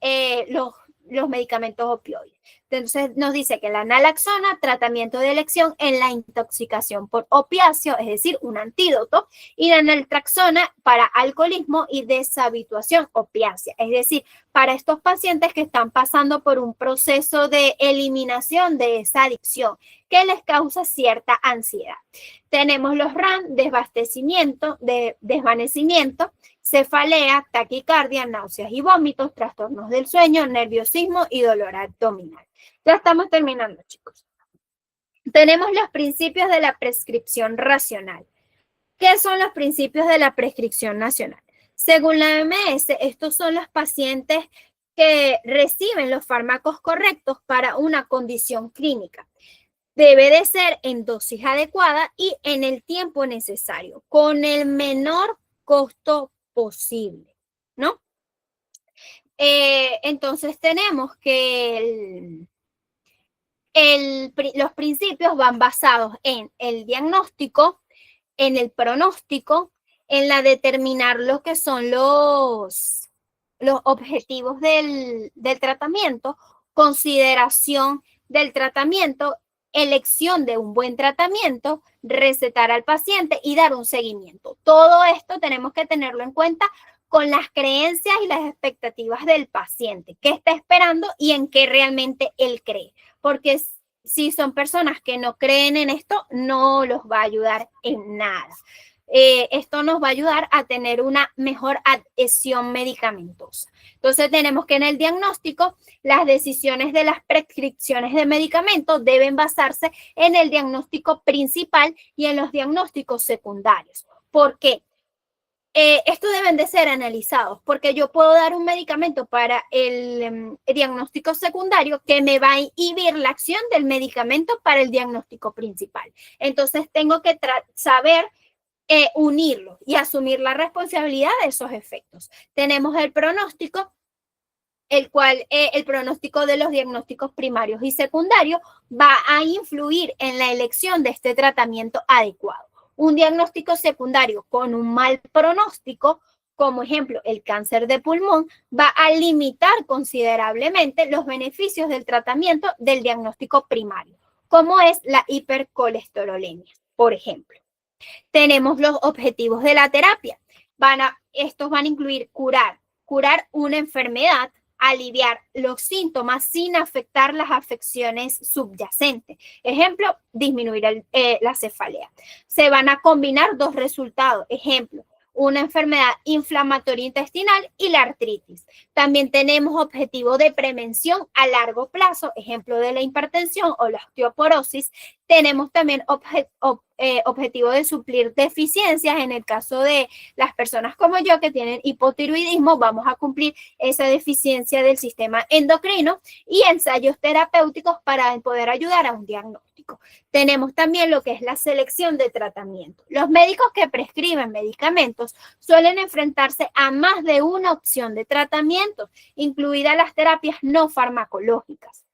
los medicamentos opioides. Entonces nos dice que la naloxona, tratamiento de elección en la intoxicación por opiáceo, es decir, un antídoto, y la naltrexona para alcoholismo y deshabituación opiácea, es decir, para estos pacientes que están pasando por un proceso de eliminación de esa adicción que les causa cierta ansiedad. Tenemos los RAM, desvanecimiento, cefalea, taquicardia, náuseas y vómitos, trastornos del sueño, nerviosismo y dolor abdominal. Ya estamos terminando, chicos. Tenemos los principios de la prescripción racional. ¿Qué son los principios de la prescripción nacional? Según la OMS, estos son los pacientes que reciben los fármacos correctos para una condición clínica. Debe de ser en dosis adecuada y en el tiempo necesario, con el menor costo posible, ¿no? Entonces tenemos que los principios van basados en el diagnóstico, en el pronóstico, en la determinar lo que son los objetivos del tratamiento, consideración del tratamiento, elección de un buen tratamiento, recetar al paciente y dar un seguimiento. Todo esto tenemos que tenerlo en cuenta con las creencias y las expectativas del paciente, qué está esperando y en qué realmente él cree. Porque si son personas que no creen en esto, no los va a ayudar en nada. Esto nos va a ayudar a tener una mejor adhesión medicamentosa. Entonces tenemos que en el diagnóstico las decisiones de las prescripciones de medicamentos deben basarse en el diagnóstico principal y en los diagnósticos secundarios. ¿Por qué? Estos deben de ser analizados porque yo puedo dar un medicamento para el diagnóstico secundario que me va a inhibir la acción del medicamento para el diagnóstico principal. Entonces tengo que saber unirlo y asumir la responsabilidad de esos efectos. Tenemos el pronóstico, el cual el pronóstico de los diagnósticos primarios y secundarios va a influir en la elección de este tratamiento adecuado. Un diagnóstico secundario con un mal pronóstico, como ejemplo el cáncer de pulmón, va a limitar considerablemente los beneficios del tratamiento del diagnóstico primario, como es la hipercolesterolemia, por ejemplo. Tenemos los objetivos de la terapia. Estos van a incluir curar una enfermedad, aliviar los síntomas sin afectar las afecciones subyacentes. Ejemplo, disminuir la cefalea. Se van a combinar dos resultados. Ejemplo, una enfermedad inflamatoria intestinal y la artritis. También tenemos objetivo de prevención a largo plazo, ejemplo de la hipertensión o la osteoporosis. Tenemos también objetivo de suplir deficiencias. En el caso de las personas como yo que tienen hipotiroidismo, vamos a cumplir esa deficiencia del sistema endocrino y ensayos terapéuticos para poder ayudar a un diagnóstico. Tenemos también lo que es la selección de tratamiento. Los médicos que prescriben medicamentos suelen enfrentarse a más de una opción de tratamiento, incluidas las terapias no farmacológicas.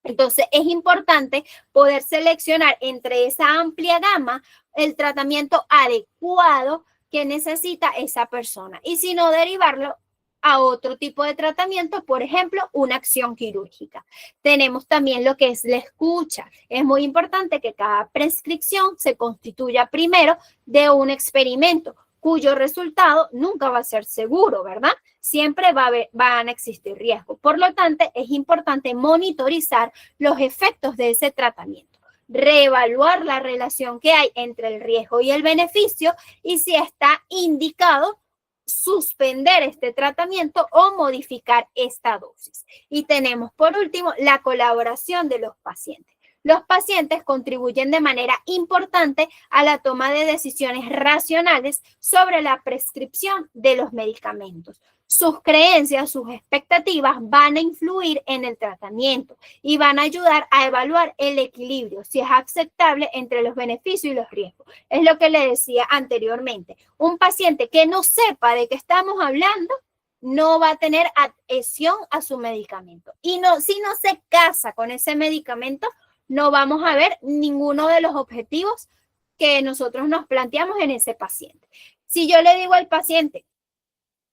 Entonces, es importante poder seleccionar entre esa amplia gama el tratamiento adecuado que necesita esa persona y si no, derivarlo a otro tipo de tratamiento, por ejemplo, una acción quirúrgica. Tenemos también lo que es la escucha. Es muy importante que cada prescripción se constituya primero de un experimento cuyo resultado nunca va a ser seguro, ¿verdad? Siempre van a existir riesgos. Por lo tanto, es importante monitorizar los efectos de ese tratamiento, reevaluar la relación que hay entre el riesgo y el beneficio y si está indicado suspender este tratamiento o modificar esta dosis. Y tenemos por último la colaboración de los pacientes. Los pacientes contribuyen de manera importante a la toma de decisiones racionales sobre la prescripción de los medicamentos. Sus creencias, sus expectativas van a influir en el tratamiento y van a ayudar a evaluar el equilibrio, si es aceptable entre los beneficios y los riesgos. Es lo que le decía anteriormente. Un paciente que no sepa de qué estamos hablando no va a tener adhesión a su medicamento. Y si no se casa con ese medicamento, no vamos a ver ninguno de los objetivos que nosotros nos planteamos en ese paciente. Si yo le digo al paciente,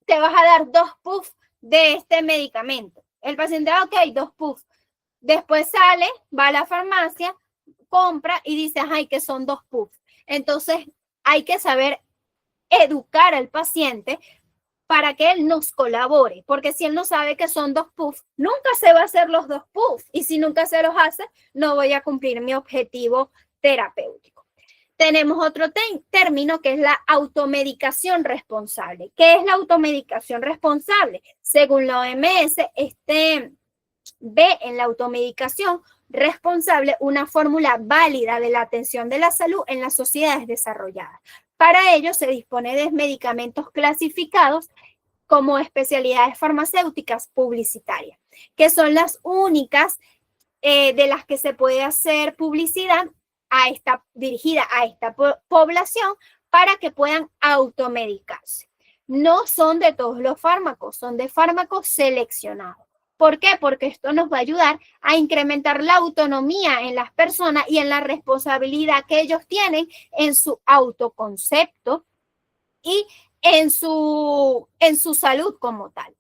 te vas a dar 2 puffs de este medicamento. El paciente, ok, 2 puffs. Después sale, va a la farmacia, compra y dice, ay, que son 2 puffs. Entonces, hay que saber educar al paciente para que él nos colabore, porque si él no sabe que son 2 puffs, nunca se va a hacer los 2 puffs, y si nunca se los hace, no voy a cumplir mi objetivo terapéutico. Tenemos otro término que es la automedicación responsable. ¿Qué es la automedicación responsable? Según la OMS, ve en la automedicación responsable una fórmula válida de la atención de la salud en las sociedades desarrolladas. Para ello se dispone de medicamentos clasificados como especialidades farmacéuticas publicitarias, que son las únicas de las que se puede hacer publicidad dirigida a esta población para que puedan automedicarse. No son de todos los fármacos, son de fármacos seleccionados. ¿Por qué? Porque esto nos va a ayudar a incrementar la autonomía en las personas y en la responsabilidad que ellos tienen en su autoconcepto y en su salud como tal.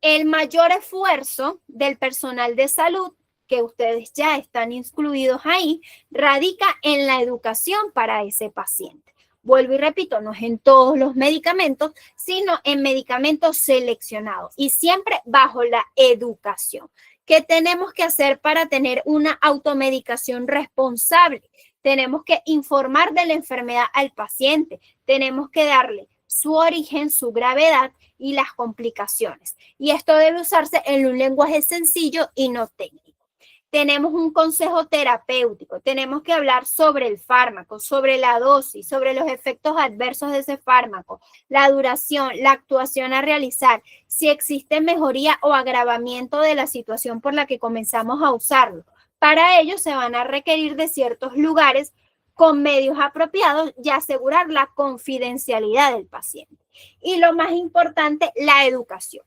El mayor esfuerzo del personal de salud, que ustedes ya están incluidos ahí, radica en la educación para ese paciente. Vuelvo y repito, no es en todos los medicamentos, sino en medicamentos seleccionados y siempre bajo la educación. ¿Qué tenemos que hacer para tener una automedicación responsable? Tenemos que informar de la enfermedad al paciente, tenemos que darle su origen, su gravedad y las complicaciones. Y esto debe usarse en un lenguaje sencillo y no técnico. Tenemos un consejo terapéutico, tenemos que hablar sobre el fármaco, sobre la dosis, sobre los efectos adversos de ese fármaco, la duración, la actuación a realizar, si existe mejoría o agravamiento de la situación por la que comenzamos a usarlo. Para ello se van a requerir de ciertos lugares con medios apropiados y asegurar la confidencialidad del paciente. Y lo más importante, la educación.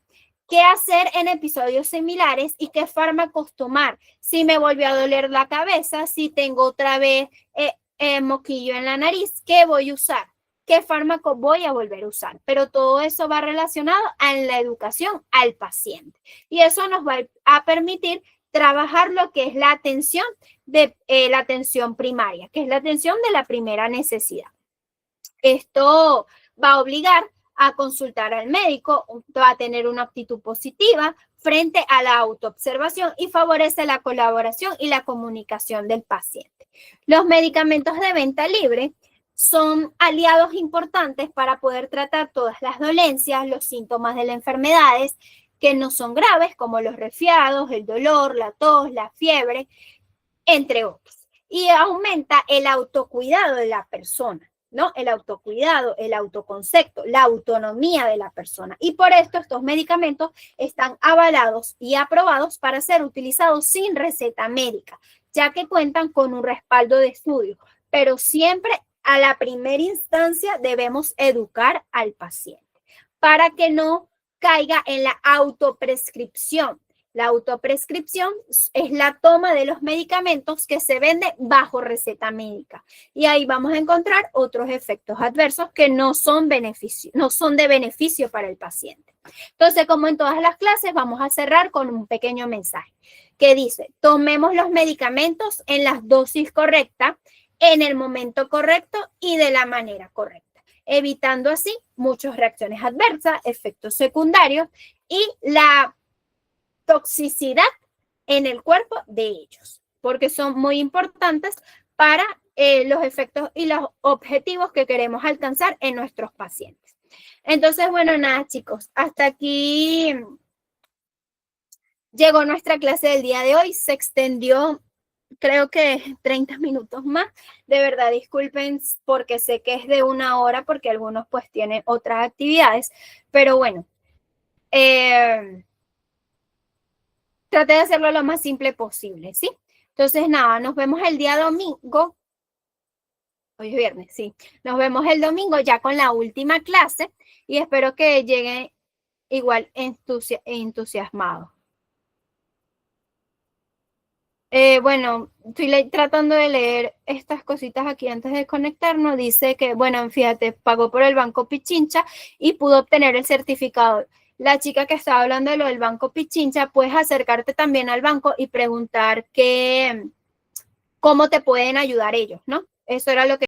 ¿Qué hacer en episodios similares y qué fármacos tomar? Si me volvió a doler la cabeza, si tengo otra vez moquillo en la nariz, ¿qué voy a usar? ¿Qué fármaco voy a volver a usar? Pero todo eso va relacionado a la educación al paciente. Y eso nos va a permitir trabajar lo que es la atención la atención primaria, que es la atención de la primera necesidad. Esto va a obligar a consultar al médico, va a tener una actitud positiva frente a la autoobservación y favorece la colaboración y la comunicación del paciente. Los medicamentos de venta libre son aliados importantes para poder tratar todas las dolencias, los síntomas de las enfermedades que no son graves, como los resfriados, el dolor, la tos, la fiebre, entre otros. Y aumenta el autocuidado de la persona, ¿no? El autocuidado, el autoconcepto, la autonomía de la persona. Y por esto estos medicamentos están avalados y aprobados para ser utilizados sin receta médica, ya que cuentan con un respaldo de estudio. Pero siempre a la primera instancia debemos educar al paciente para que no caiga en la autoprescripción. La autoprescripción es la toma de los medicamentos que se venden bajo receta médica. Y ahí vamos a encontrar otros efectos adversos que no son de beneficio para el paciente. Entonces, como en todas las clases, vamos a cerrar con un pequeño mensaje que dice: tomemos los medicamentos en las dosis correctas, en el momento correcto y de la manera correcta, evitando así muchas reacciones adversas, efectos secundarios y la toxicidad en el cuerpo de ellos, porque son muy importantes para los efectos y los objetivos que queremos alcanzar en nuestros pacientes. Entonces, bueno, nada, chicos, hasta aquí llegó nuestra clase del día de hoy. Se extendió, creo que 30 minutos más. De verdad, disculpen porque sé que es de 1 hora, porque algunos pues tienen otras actividades, pero bueno, traté de hacerlo lo más simple posible, ¿sí? Entonces, nada, nos vemos el día domingo. Hoy es viernes, sí. Nos vemos el domingo ya con la última clase y espero que lleguen igual entusiasmados. Bueno, estoy tratando de leer estas cositas aquí antes de conectarnos. Dice que, bueno, fíjate, pagó por el Banco Pichincha y pudo obtener el certificado. La chica que estaba hablando de lo del Banco Pichincha, puedes acercarte también al banco y preguntar cómo te pueden ayudar ellos, ¿no? Eso era lo que